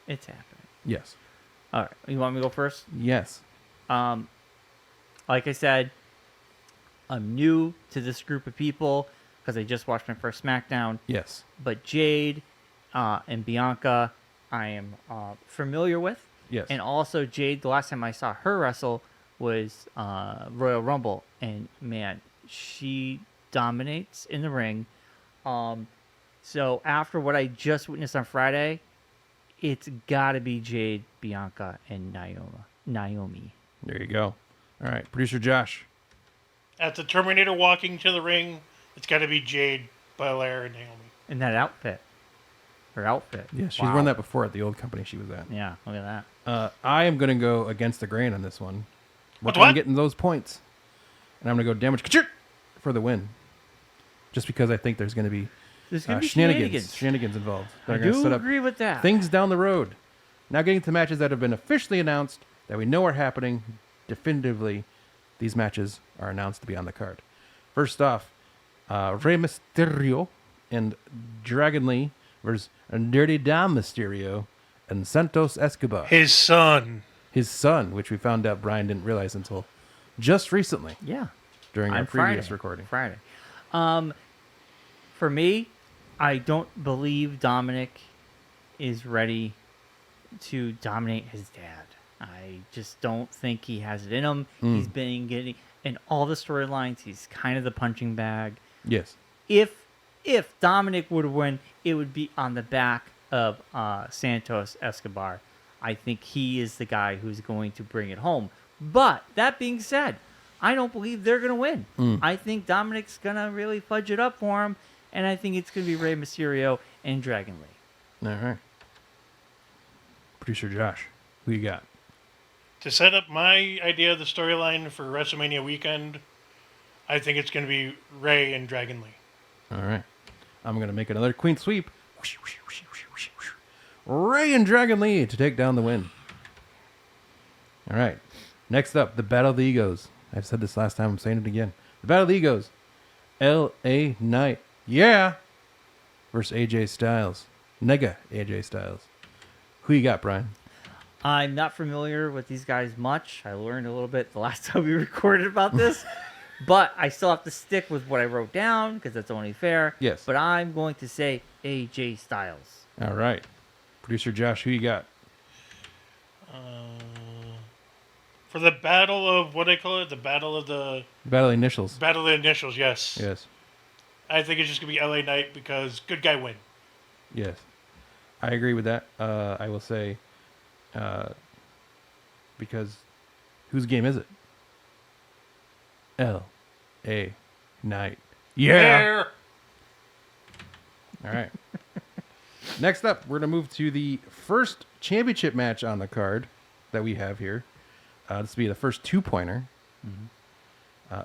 it's happening. Yes. All right. You want me to go first? Yes. Like I said, I'm new to this group of people because I just watched my first SmackDown. Yes. But Jade and Bianca, I am familiar with. Yes. And also Jade, the last time I saw her wrestle was Royal Rumble, and man, she dominates in the ring. So after what I just witnessed on Friday, it's got to be Jade, Bianca, and Naomi. There you go. All right. Producer Josh. At the Terminator walking to the ring, it's got to be Jade, Belair, and Naomi. And that outfit. Her outfit. Yeah, she's Wow. worn that before at the old company she was at. Yeah, look at that. I am going to go against the grain on this one. With I'm what? getting those points. And I'm going to go damage Kachut for the win. Just because I think there's going to be There's going to be shenanigans involved. I They're going to do set up agree with that. things down the road. Now getting to matches that have been officially announced, that we know are happening definitively. These matches are announced to be on the card. First off, Rey Mysterio and Dragon Lee versus Dirty Dom Mysterio and Santos Escobar. His son. His son, which we found out Brian didn't realize until just recently Yeah. during our On previous Friday. recording. Friday. For me, I don't believe Dominic is ready to dominate his dad. I just don't think he has it in him. He's been getting in all the storylines. He's kind of the punching bag. Yes. If Dominic would win, it would be on the back of Santos Escobar. I think he is the guy who's going to bring it home. But that being said, I don't believe they're going to win. I think Dominic's going to really fudge it up for him, and I think it's going to be Rey Mysterio and Dragon Lee. All right. Producer Josh, who you got? To set up my idea of the storyline for WrestleMania weekend, I think it's going to be Rey and Dragon Lee. All right. I'm going to make another clean sweep. Rey and Dragon Lee to take down the win. All right. Next up, the Battle of the Egos. I've said this last time. I'm saying it again. The Battle of the Egos. L.A. Knight. Yeah. Versus AJ Styles. Nega AJ Styles. Who you got, Brian? I'm not familiar with these guys much. I learned a little bit the last time we recorded about this. But I still have to stick with what I wrote down because that's only fair. Yes. But I'm going to say AJ Styles. All right. Producer Josh, who you got? For the battle of, what do I call it? The battle of the... Battle Initials. Battle of the Initials, yes. Yes. I think it's just going to be LA Knight because good guy win. Yes. I agree with that. I will say, because whose game is it? L.A. Knight. Yeah. All right. Next up, we're going to move to the first championship match on the card that we have here. This will be the first two-pointer.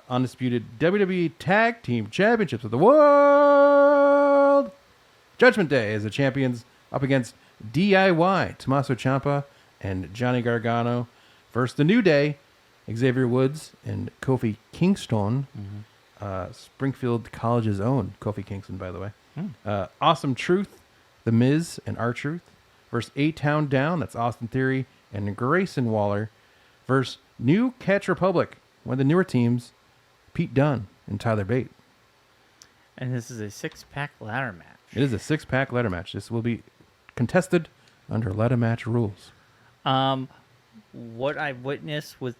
Undisputed WWE Tag Team Championships of the World. Judgment Day as the champions up against DIY, Tommaso Ciampa and Johnny Gargano versus the New Day, Xavier Woods and Kofi Kingston. Springfield College's own Kofi Kingston, by the way. Awesome Truth, The Miz and R-Truth versus A-Town Down, that's Austin Theory and Grayson Waller versus New Catch Republic, one of the newer teams, Pete Dunne and Tyler Bate. And this is a six-pack ladder match. It is a six-pack ladder match. This will be contested under ladder match rules. What I've witnessed with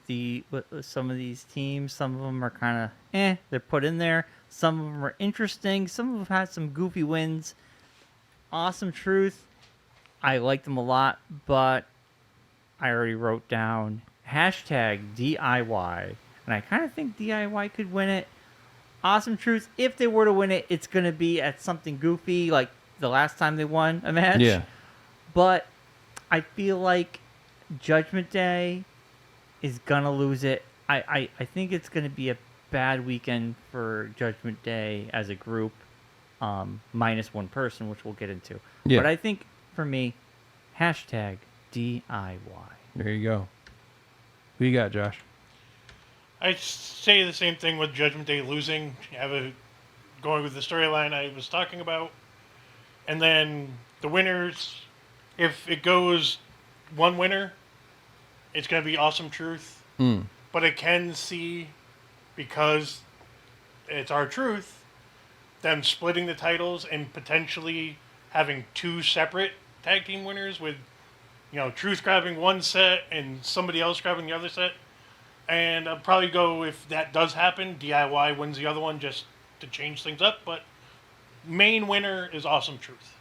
some of these teams, some of them are kind of they're put in there. Some of them are interesting. Some of them have had some goofy wins. Awesome Truth, I like them a lot, but I already wrote down hashtag DIY, and I kind of think DIY could win it. Awesome Truth, if they were to win it, it's going to be at something goofy like the last time they won a match. Yeah. But I feel like Judgment Day is going to lose it. I think it's going to be a bad weekend for Judgment Day as a group, minus one person, which we'll get into. Yeah. But I think, for me, hashtag DIY. There you go. Who you got, Josh? I say the same thing with Judgment Day losing. Going with the storyline I was talking about. And then the winners, if it goes one winner, it's going to be Awesome Truth. But I can see, because it's R-Truth, them splitting the titles and potentially having two separate tag team winners with, Truth grabbing one set and somebody else grabbing the other set. And I'll probably go, if that does happen, DIY wins the other one just to change things up. But main winner is Awesome Truth.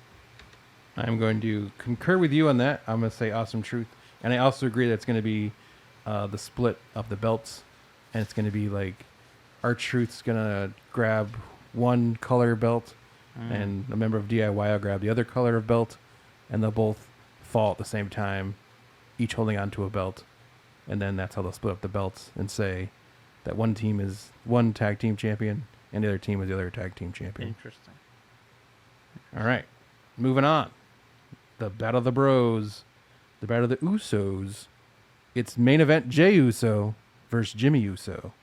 I'm going to concur with you on that. I'm going to say Awesome Truth. And I also agree that it's going to be the split of the belts. And it's going to be like R-Truth's going to grab one color belt and a member of DIY will grab the other color of belt. And they'll both fall at the same time, each holding onto a belt. And then that's how they'll split up the belts and say that one team is one tag team champion and the other team is the other tag team champion. Interesting. All right. Moving on. The Battle of the Bros. The Battle of the Usos. It's main event Jey Uso versus Jimmy Uso.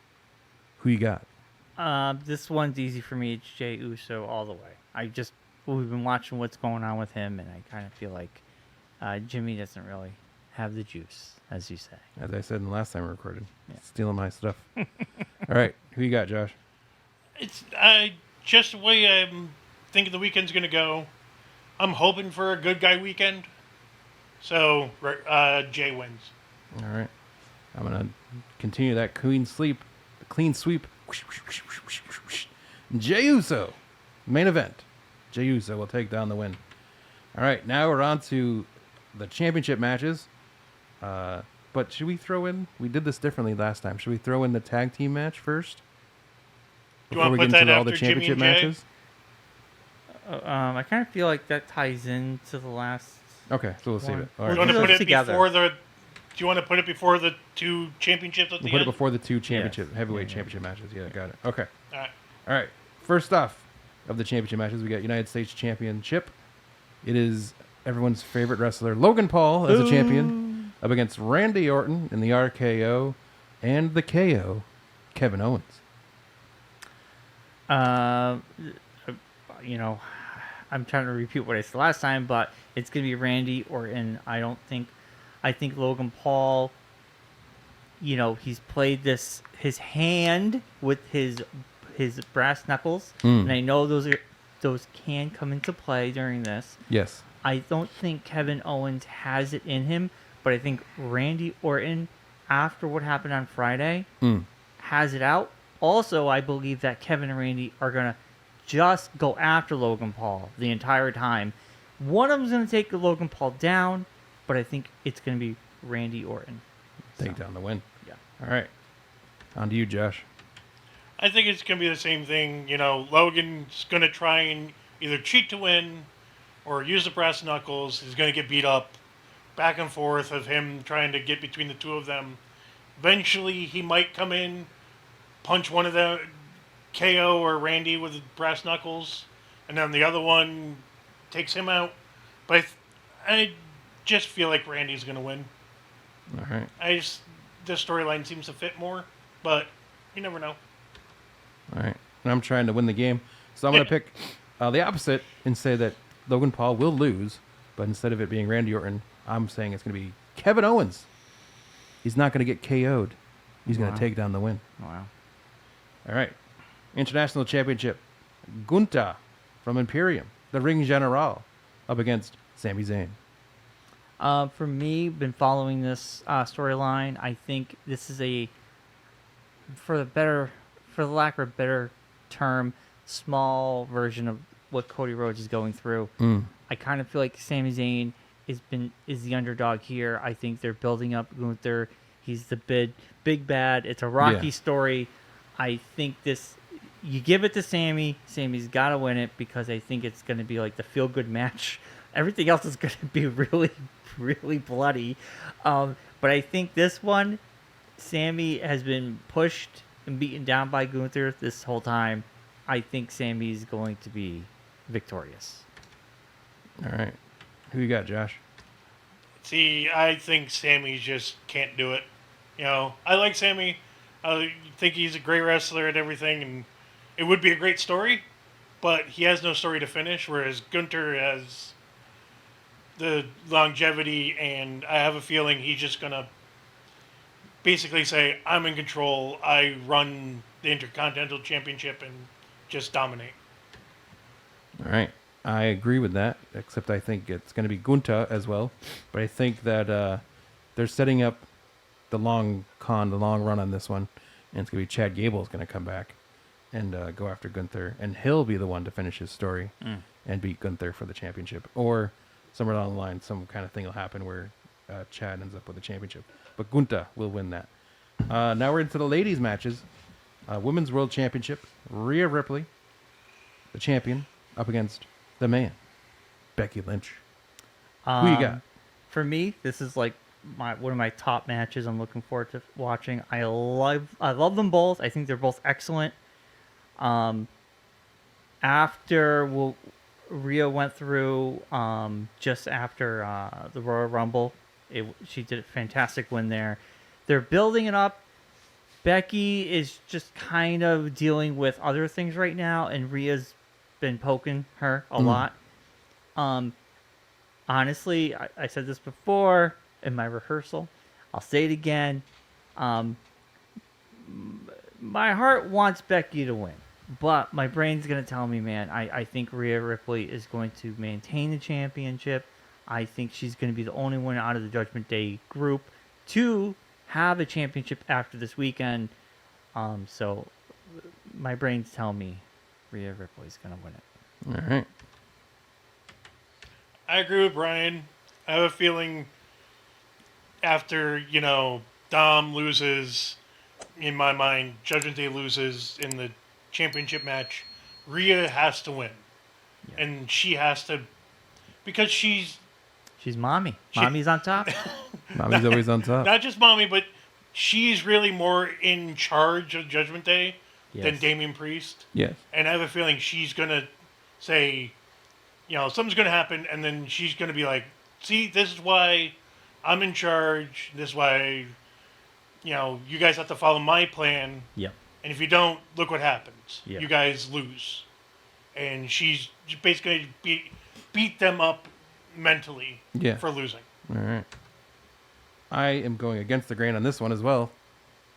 Who you got? This one's easy for me. It's Jey Uso all the way. We've been watching what's going on with him, and I kind of feel like Jimmy doesn't really have the juice, as you say. As I said in the last time we recorded. Yeah. Stealing my stuff. All right. Who you got, Josh? It's just the way I'm thinking the weekend's going to go. I'm hoping for a good guy weekend. So, Jay wins. All right. I'm going to continue that clean sweep clean sweep. Jey Uso, main event. Jey Uso will take down the win. All right, now we're on to the championship matches. But should we throw in? We did this differently last time. Should we throw in the tag team match first? You want to put that after Jimmy and Jay? I kind of feel like that ties into the last. Okay, so we'll save it. All Do you right. want to put it together. before the? Do you want to put it before the two championships at the We'll put it end? before the two championship heavyweight championship matches. Yeah, got it. Okay. All right. All right. First off, of the championship matches, we got United States Championship. It is everyone's favorite wrestler, Logan Paul, as a champion, up against Randy Orton in the RKO, and the KO, Kevin Owens. You know, I'm trying to repeat what I said last time, but it's going to be Randy Orton. I think Logan Paul, you know, he's played his hand with his brass knuckles, and I know those can come into play during this. Yes. I don't think Kevin Owens has it in him, but I think Randy Orton, after what happened on Friday, has it out. Also, I believe that Kevin and Randy are going to just go after Logan Paul the entire time. One of them's going to take Logan Paul down, but I think it's going to be Randy Orton. Take down the win. Yeah. All right. On to you, Josh. I think it's going to be the same thing. You know, Logan's going to try and either cheat to win or use the brass knuckles. He's going to get beat up back and forth of him trying to get between the two of them. Eventually, he might come in, punch one of them, KO or Randy with the brass knuckles, and then the other one takes him out. But I just feel like Randy's going to win. All right. This storyline seems to fit more, but you never know. All right. And I'm trying to win the game. So I'm going to pick the opposite and say that Logan Paul will lose, but instead of it being Randy Orton, I'm saying it's going to be Kevin Owens. He's not going to get KO'd. He's going to take down the win. Wow. All right. International Championship. Gunther from Imperium, the Ring General, up against Sami Zayn. For me, been following this storyline. I think this is for the lack of a better term, small version of what Cody Rhodes is going through. I kind of feel like Sami Zayn is the underdog here. I think they're building up Gunther. He's the big bad. It's a Rocky story. I think you give it to Sami. Sami's got to win it because I think it's going to be like the feel-good match. Everything else is going to be really, really bloody. But I think this one, Sami has been pushed and beaten down by Gunther this whole time. I think Sami's going to be victorious. All right. Who you got, Josh? See, I think Sami just can't do it. You know, I like Sami. I think he's a great wrestler and everything, and it would be a great story, but he has no story to finish, whereas Gunther has the longevity, and I have a feeling he's just going to basically say, I'm in control, I run the Intercontinental Championship, and just dominate. All right. I agree with that, except I think it's going to be Gunther as well. But I think that they're setting up the long run on this one, and it's going to be Chad Gable is going to come back and go after Gunther, and he'll be the one to finish his story and beat Gunther for the championship. Or somewhere down the line, some kind of thing will happen where Chad ends up with the championship. But Gunther will win that. Now we're into the ladies' matches. Women's World Championship, Rhea Ripley, the champion, up against the man, Becky Lynch. Who you got? For me, this is like one of my top matches. I'm looking forward to watching. I love them both. I think they're both excellent. After Rhea went through just after the Royal Rumble, she did a fantastic win there. They're building it up. Becky is just kind of dealing with other things right now, and Rhea's been poking her a lot. Honestly, I said this before in my rehearsal. I'll say it again. My heart wants Becky to win, but my brain's going to tell me, man, I think Rhea Ripley is going to maintain the championship. I think she's going to be the only one out of the Judgment Day group to have a championship after this weekend. So my brain's telling me Rhea Ripley's gonna win it. All right. I agree with Brian. I have a feeling after, Dom loses, in my mind, Judgment Day loses in the championship match, Rhea has to win. Yeah. And she has to, because She's mommy. Mommy's on top. Mommy's always on top. not just mommy, but she's really more in charge of Judgment Day than Yes. Damian Priest. Yes. And I have a feeling she's going to say, something's going to happen, and then she's going to be like, see, this is why I'm in charge. This is why, you guys have to follow my plan. Yep. And if you don't, look what happens. Yeah. You guys lose. And she's basically beat them up mentally Yeah. for losing. All right. I am going against the grain on this one as well.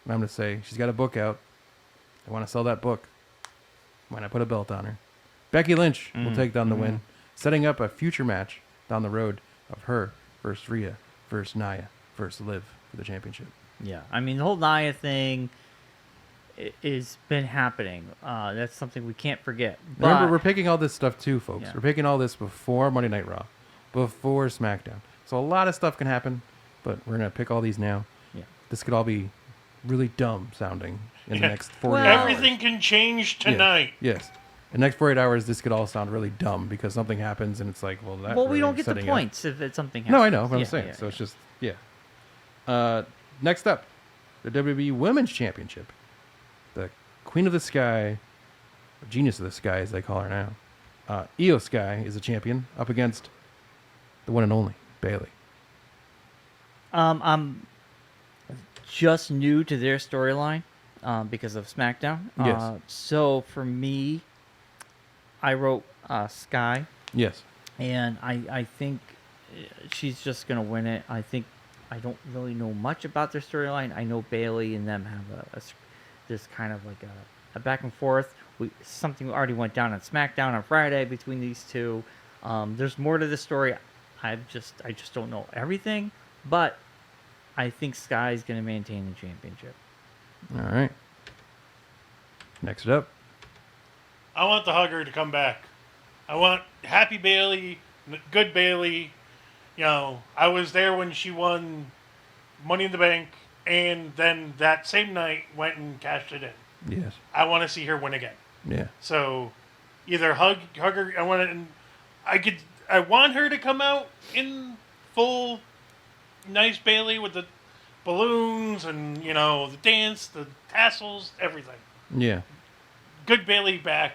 And I'm going to say she's got a book out. I want to sell that book. Why not put a belt on her? Becky Lynch will take down the win, setting up a future match down the road of her versus Rhea, versus Nia, versus Liv for the championship. Yeah. I mean, the whole Nia thing is been happening. That's something we can't forget. Remember, But- we're picking all this stuff too, folks. Yeah. We're picking all this before Monday Night Raw, before SmackDown. So a lot of stuff can happen, but we're going to pick all these now. Yeah. This could all be really dumb sounding in the Yeah. next 48 Well- hours. Everything can change Yeah. tonight. Yes. In the next 48 hours, this could all sound really dumb because something happens and it's like, well, that Well, really we don't get the setting up- points if it's something happens. No, I know what I'm Yeah, saying. yeah, So yeah. it's just, yeah. Next up, the WWE Women's Championship. The Queen of the Sky, Genius of the Sky, as they call her now. Io Sky is the champion up against the one and only Bailey. I'm just new to their storyline because of SmackDown. Yes. So for me, I wrote Sky, Yes. and I think she's just gonna win it. I don't really know much about their storyline. I know Bailey and them have this kind of like a back and forth. Something already went down on SmackDown on Friday between these two. There's more to the story. I just don't know everything, but I think Sky's going to maintain the championship. All right. Next up. I want the hugger to come back. I want happy Bailey, good Bailey. I was there when she won Money in the Bank, and then that same night went and cashed it in. Yes. I want to see her win again. Yeah. So either hug her. I want her to come out in full nice Bailey with the balloons and the dance, the tassels, everything. Yeah. Good Bailey back,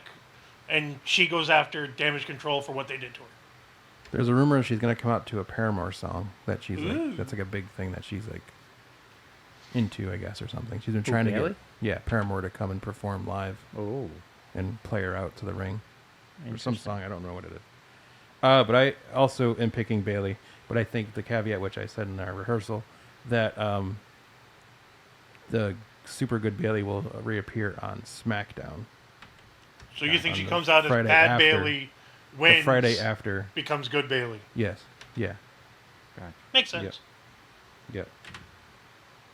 and she goes after Damage Control for what they did to her. There's a rumor she's going to come out to a Paramore song that she's Ooh. like, that's like a big thing that she's like into, I guess, or something. She's been trying to Bailey? get, yeah, Paramore to come and perform live Oh, and play her out to the ring. Or some interesting. song, I don't know what it is. But I also am picking Bailey, but I think the caveat, which I said in our rehearsal, that the super good Bailey will reappear on SmackDown. So you think on she the comes out as Friday bad after- Bailey, The wins, Friday after. becomes good Bailey. Yes. Yeah. Makes sense. Yep.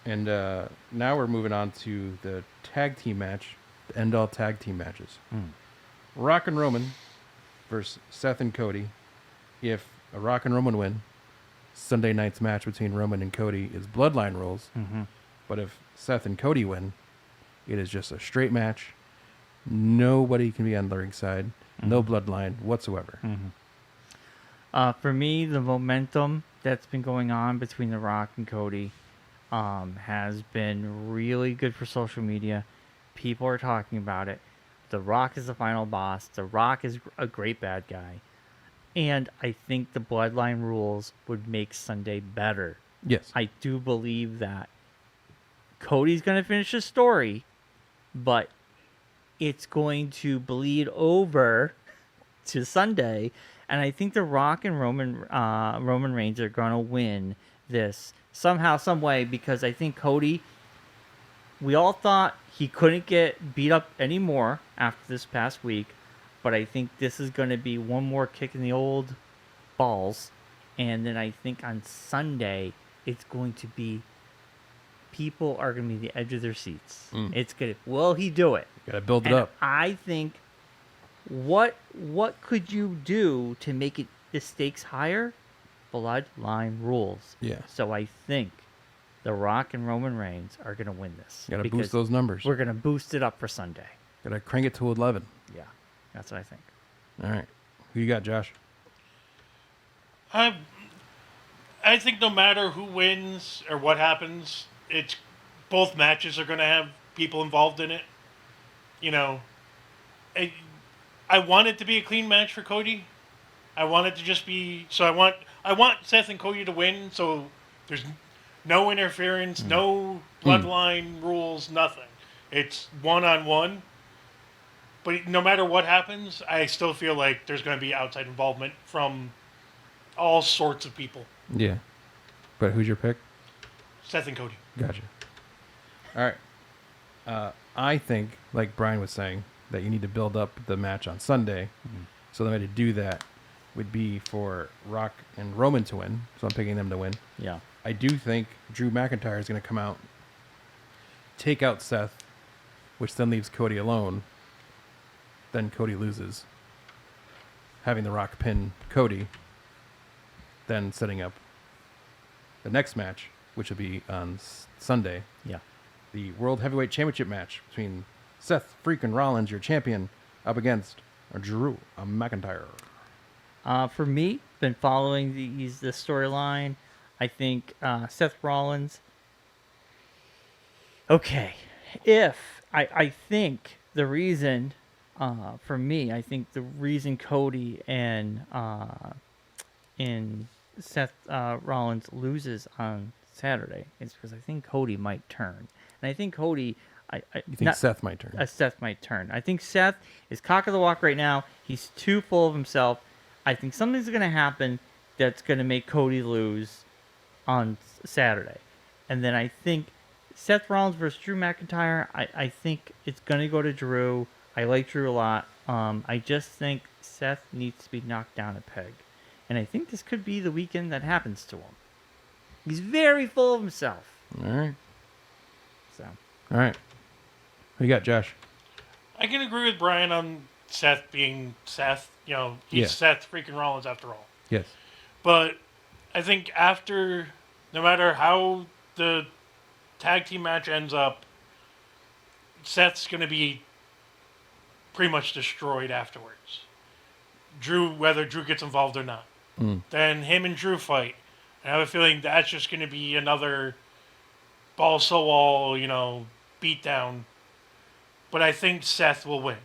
And now we're moving on to the tag team match, the end-all tag team matches. Rock and Roman versus Seth and Cody. If a Rock and Roman win, Sunday night's match between Roman and Cody is Bloodline rules. But if Seth and Cody win, it is just a straight match. Nobody can be on the ringside. No Bloodline whatsoever. For me, the momentum that's been going on between The Rock and Cody has been really good for social media. People are talking about it. The Rock is the final boss. The Rock is a great bad guy. And I think the Bloodline rules would make Sunday better. Yes. I do believe that Cody's going to finish his story, but it's going to bleed over to Sunday. And I think The Rock and Roman Reigns are going to win this somehow, some way, because I think Cody, we all thought he couldn't get beat up anymore after this past week, but I think this is going to be one more kick in the old balls. And then I think on Sunday, it's going to be people are going to be the edge of their seats. It's going to, will he do it? Got to build it And up. I think, what could you do to make it the stakes higher? Bloodline rules. Yeah. So I think The Rock and Roman Reigns are going to win this. Got to because boost those numbers. We're going to boost it up for Sunday. Got to crank it to 11. Yeah, that's what I think. All right. Who you got, Josh? I think no matter who wins or what happens, it's both matches are going to have people involved in it. You know, I want it to be a clean match for Cody. I want it to just be so. I want Seth and Cody to win. So there's no interference, no bloodline rules, nothing. It's 1-on-1. But no matter what happens, I still feel like there's going to be outside involvement from all sorts of people. Yeah. But who's your pick? Seth and Cody. Gotcha. All right. I think, like Brian was saying, that you need to build up the match on Sunday. So the way to do that would be for Rock and Roman to win. So I'm picking them to win. Yeah. I do think Drew McIntyre is going to come out, take out Seth, which then leaves Cody alone. Then Cody loses, having The Rock pin Cody, then setting up the next match, which will be on Sunday, Yeah. the World Heavyweight Championship match between Seth freaking Rollins, your champion, up against Drew McIntyre. For me, been following the storyline. I think Seth Rollins. Okay, I think the reason, for me, I think the reason Cody and Seth Rollins loses on Saturday is because I think Cody might turn, and I think Cody. You think Seth might turn? Seth might turn. I think Seth is cock of the walk right now. He's too full of himself. I think something's going to happen that's going to make Cody lose on Saturday. And then I think Seth Rollins versus Drew McIntyre, I think it's going to go to Drew. I like Drew a lot. I just think Seth needs to be knocked down a peg. And I think this could be the weekend that happens to him. He's very full of himself. All right. So. All right. Who you got, Josh? I can agree with Brian on Seth being Seth. You know, he's Seth freaking Rollins after all. Yes. But I think after, no matter how the tag team match ends up, Seth's going to be pretty much destroyed afterwards. Whether Drew gets involved or not. Then him and Drew fight. I have a feeling that's just going to be another balls to the wall, beatdown. But I think Seth will win.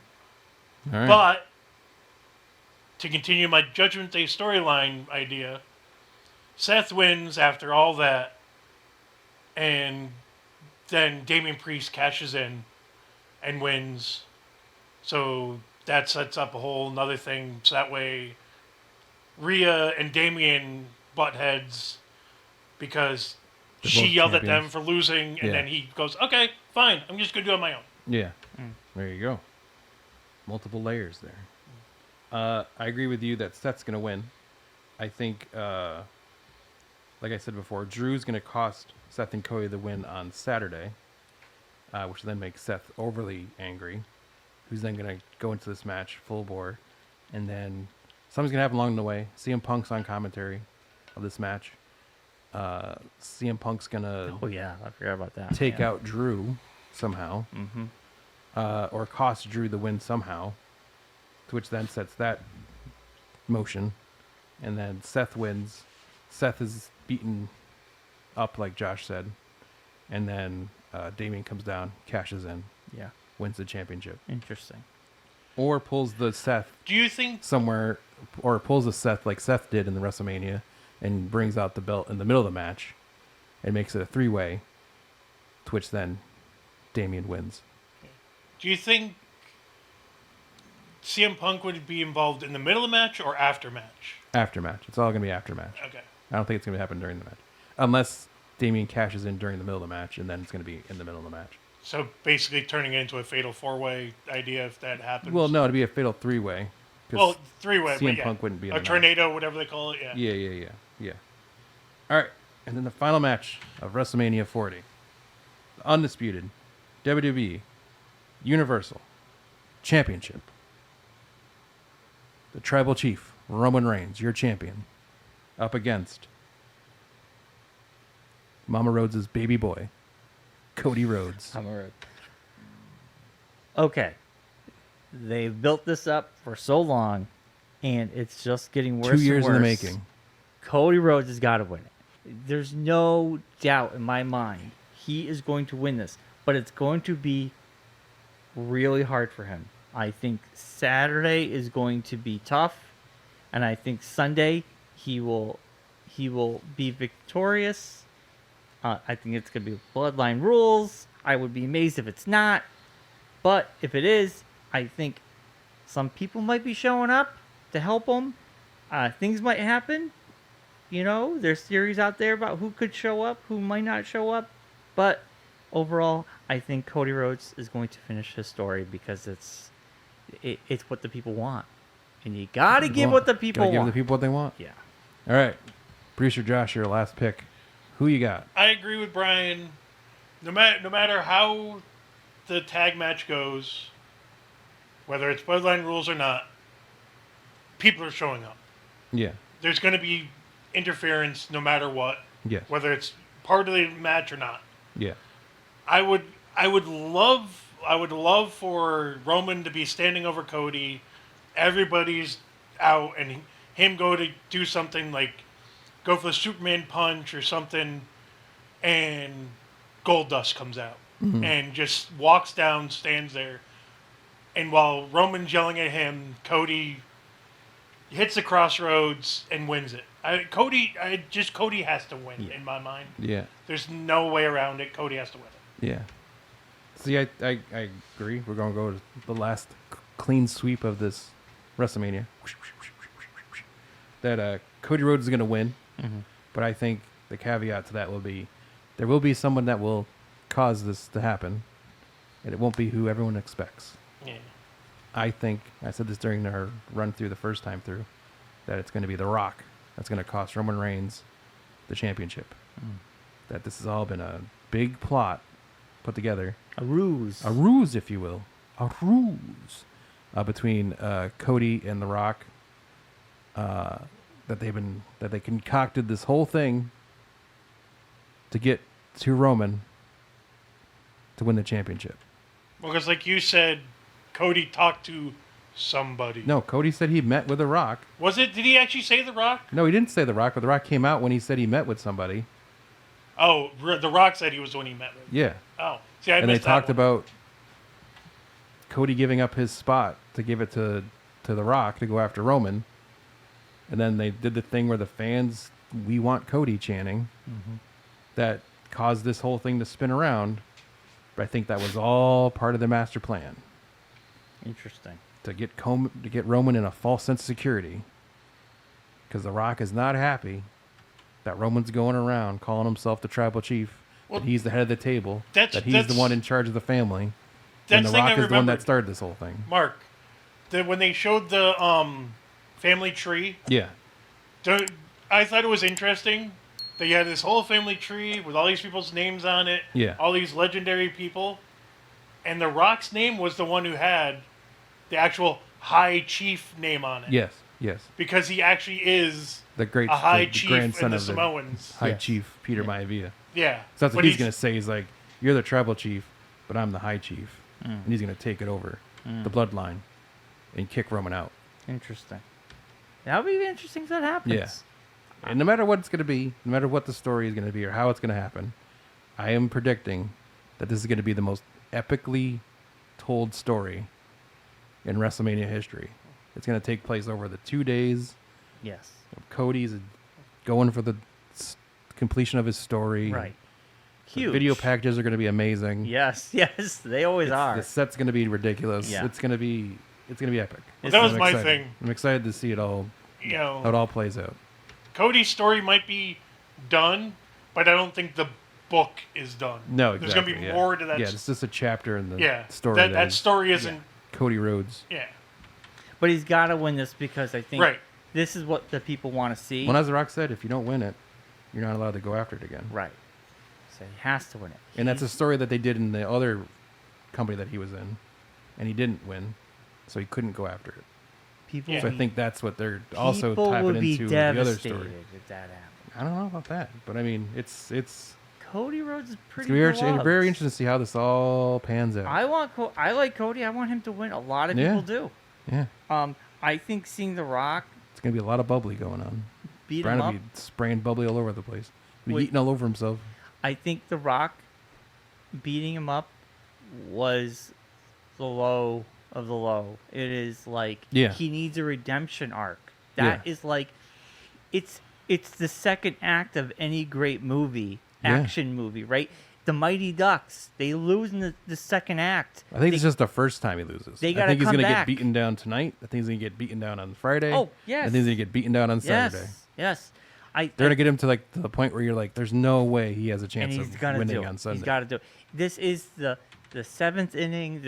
All right. But to continue my Judgment Day storyline idea, Seth wins after all that, and then Damian Priest cashes in and wins. So that sets up a whole nother thing. So that way, Rhea and Damian butt heads because They're she both yelled at champions. them for losing, and Yeah. then he goes, "Okay, fine, I'm just gonna do it on my own." Yeah. There you go. Multiple layers there. I agree with you that Seth's going to win. I think, like I said before, Drew's going to cost Seth and Cody the win on Saturday, which then makes Seth overly angry, who's then going to go into this match full bore. And then something's going to happen along the way. CM Punk's on commentary of this match. CM Punk's going to Oh, yeah. I forgot about that. take man. out Drew somehow. Mm-hmm. Or cost Drew the win somehow, which then sets that motion. And then Seth wins. Seth is beaten up, like Josh said. And then Damian comes down, cashes in, Yeah. wins the championship. Interesting. Or pulls the Seth Do you think somewhere, or pulls the Seth like Seth did in the WrestleMania and brings out the belt in the middle of the match and makes it a three-way, to which then Damian wins. Do you think CM Punk would be involved in the middle of the match or after match? After match. It's all going to be after match. Okay. I don't think it's going to happen during the match. Unless Damian cashes in during the middle of the match, and then it's going to be in the middle of the match. So basically turning it into a fatal four-way idea if that happens. Well, no, it'd be a fatal three-way. 'cause Well, three-way. CM but yeah. Punk wouldn't be in a the match. tornado, whatever they call it. Yeah. Yeah. All right. And then the final match of WrestleMania 40. undisputed WWE Universal Championship. The Tribal Chief, Roman Reigns, your champion, up against Mama Rhodes' baby boy, Cody Rhodes. Okay. They've built this up for so long, and it's just getting worse 2 years and in the worse. making. Cody Rhodes has got to win it. There's no doubt in my mind he is going to win this, but it's going to be really hard for him. I think Saturday is going to be tough, and I think Sunday he will be victorious. I think it's going to be Bloodline rules. I would be amazed if it's not, but if it is, I think some people might be showing up to help him. Things might happen. You know, there's theories out there about who could show up, who might not show up. But overall, I think Cody Rhodes is going to finish his story because it's what the people want. And you got to give what the people Gotta want. give the people what they want. Yeah. All right. Producer Josh, your last pick. Who you got? I agree with Brian. No matter how the tag match goes, whether it's Bloodline rules or not, people are showing up. Yeah. There's going to be interference no matter what, Yes. whether it's part of the match or not. Yeah. I would love for Roman to be standing over Cody. Everybody's out, and him go to do something like go for the Superman punch or something, and Goldust comes out and just walks down, stands there, and while Roman's yelling at him, Cody hits the crossroads and wins it. Cody has to win in my mind. Yeah. There's no way around it. Cody has to win it. Yeah. See, I agree. We're going to go to the last clean sweep of this WrestleMania. That Cody Rhodes is going to win. Mm-hmm. But I think the caveat to that will be there will be someone that will cause this to happen. And it won't be who everyone expects. Yeah. I think, I said this during our run through the first time through, that it's going to be The Rock that's going to cost Roman Reigns the championship. That this has all been a big plot put together. A ruse. A ruse, if you will. A ruse. Between Cody and The Rock. That they concocted this whole thing to get to Roman to win the championship. Well, because like you said, Cody talked to somebody. No, Cody said he met with The Rock. Was it? Did he actually say The Rock? No, he didn't say The Rock, but The Rock came out when he said he met with somebody. Oh, The Rock said he was the one he met with. Yeah. Oh, see, I And they missed that talked one. about Cody giving up his spot to give it to The Rock to go after Roman. And then they did the thing where the fans, we want Cody chanting. That caused this whole thing to spin around. But I think that was all part of the master plan. Interesting. To get Roman in a false sense of security. Because The Rock is not happy that Roman's going around calling himself the tribal chief. Well, that he's the head of the table. that's- That he's that's- the one in charge of the family. That's And The the thing Rock I is the one that remembered. started this whole thing. Mark, when they showed the family tree, Yeah. I thought it was interesting that you had this whole family tree with all these people's names on it. Yeah. All these legendary people. And The Rock's name was the one who had the actual High Chief name on it. Yes. Yes. Because he actually is The great a High the Chief grandson in the of the Samoans. High Yes. Chief Peter Maivia. Yeah. So that's But what he's going to say. He's like, you're the tribal chief, but I'm the high chief. And he's going to take it over, the bloodline, and kick Roman out. Interesting. That would be interesting if that happens. Yeah. And no matter what it's going to be, no matter what the story is going to be or how it's going to happen, I am predicting that this is going to be the most epically told story in WrestleMania history. It's going to take place over the 2 days. Yes. Cody's going for the completion of his story. Right. The Huge. video packages are going to be amazing. Yes. Yes. They always are. The set's going to be ridiculous. Yeah. It's going to be epic. Well, that was I'm my excited. thing. I'm excited to see it all, You know, how it all plays out. Cody's story might be done, but I don't think the book is done. No, exactly. There's going to be yeah. more to that. Yeah, it's just a chapter in the yeah. story. That is story isn't. Cody Rhodes. Yeah. But he's got to win this because I think Right. this is what the people want to see. When as The Rock said, if you don't win it, you're not allowed to go after it again. Right. So he has to win it. And that's a story that they did in the other company that he was in, and he didn't win, so he couldn't go after it. People. Yeah. So I think that's what they're also People tapping would be into the other devastated story. if that happened. I don't know about that, but I mean, it's Cody Rhodes is it's pretty gonna be beloved. very interesting to see how this all pans out. I like Cody. I want him to win. A lot of Yeah. people do. Yeah, I think seeing The Rock it's gonna be a lot of bubbly going on. beat Brian him will up. be spraying bubbly all over the place. He'll be Wait. eating all over himself. I think The Rock beating him up was the low of the low. It is like Yeah. he needs a redemption arc. That is like it's the second act of any great movie, Yeah. action movie, right? The Mighty Ducks, they lose in the second act. I think it's just the first time he loses. they I gotta think he's come gonna back. get beaten down tonight. I think he's gonna get beaten down on Friday. Oh, yes. I think he's gonna get beaten down on Saturday. Yes. They're gonna get him to like to the point where you're like, there's no way he has a And chance he's of gonna winning do it. on Sunday. He's got to do it. This is the seventh inning.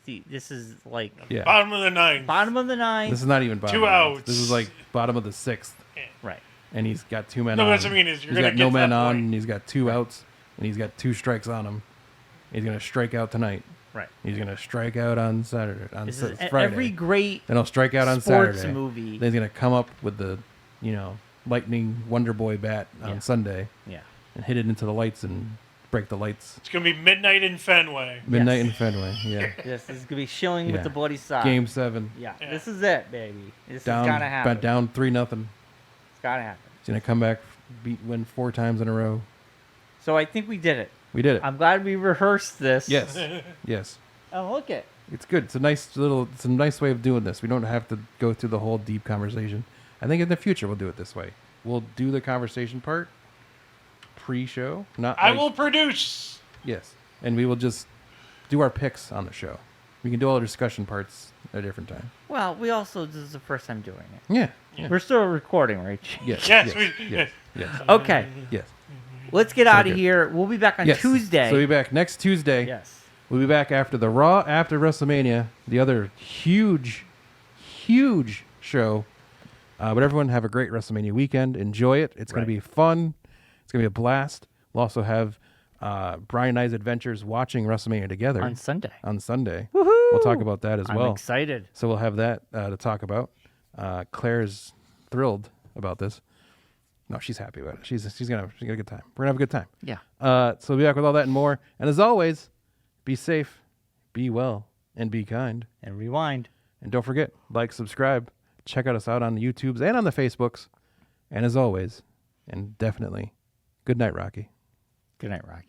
This is like Yeah. Bottom of the ninth. bottom of the ninth. This is not even bottom. 2 of the ninth. outs. This is like bottom of the sixth, Right. and he's got two men No, on. that's what I mean is you're He's gonna got get no to men that on, point. and he's got two outs, and he's got two strikes on him. He's gonna strike out tonight. Right. He's gonna strike out on Saturday, on This is Friday. every great Then he'll strike out on sports Saturday. movie. Then he's gonna come up with the, lightning Wonder Boy bat on Yeah. Sunday Yeah. and hit it into the lights and break the lights. It's gonna be midnight in Fenway. Midnight Yes. in Fenway. Yeah. Yes, this is gonna be shilling Yeah. with the bloody side. Game 7. Yeah. Yeah. This is it, baby. This Down. is gotta happen. Down 3-0. It's gotta happen. He's gonna come back, win 4 times in a row. So I think we did it. We did it. I'm glad we rehearsed this. Yes. Yes. Oh, look it. It's good. It's a nice way of doing this. We don't have to go through the whole deep conversation. I think in the future we'll do it this way. We'll do the conversation part pre-show. Not I like- will produce. Yes. And we will just do our picks on the show. We can do all the discussion parts at a different time. Well, we also this is the first time doing it. Yeah. Yeah. We're still recording, right? Yes. Yes, Yes. we- Yes. Yes. Okay. Yes. Let's get out of good. here. We'll be back on Yes. Tuesday. So we'll be back next Tuesday. Yes. We'll be back after the Raw, after WrestleMania, the other huge show. But everyone have a great WrestleMania weekend. Enjoy it. It's going Right. to be fun. It's going to be a blast. We'll also have Brian and I's adventures watching WrestleMania together On Sunday. on Sunday. Woohoo! We'll talk about that as I'm well. excited. So we'll have that to talk about. Claire's thrilled about this. No, she's happy about it. She's gonna have a good time. We're gonna have a good time. Yeah. So we'll be back with all that and more. And as always, be safe, be well, and be kind. And rewind. And don't forget, like, subscribe, check us out on the YouTubes and on the Facebooks. And as always, and definitely, good night, Rocky. Good night, Rocky.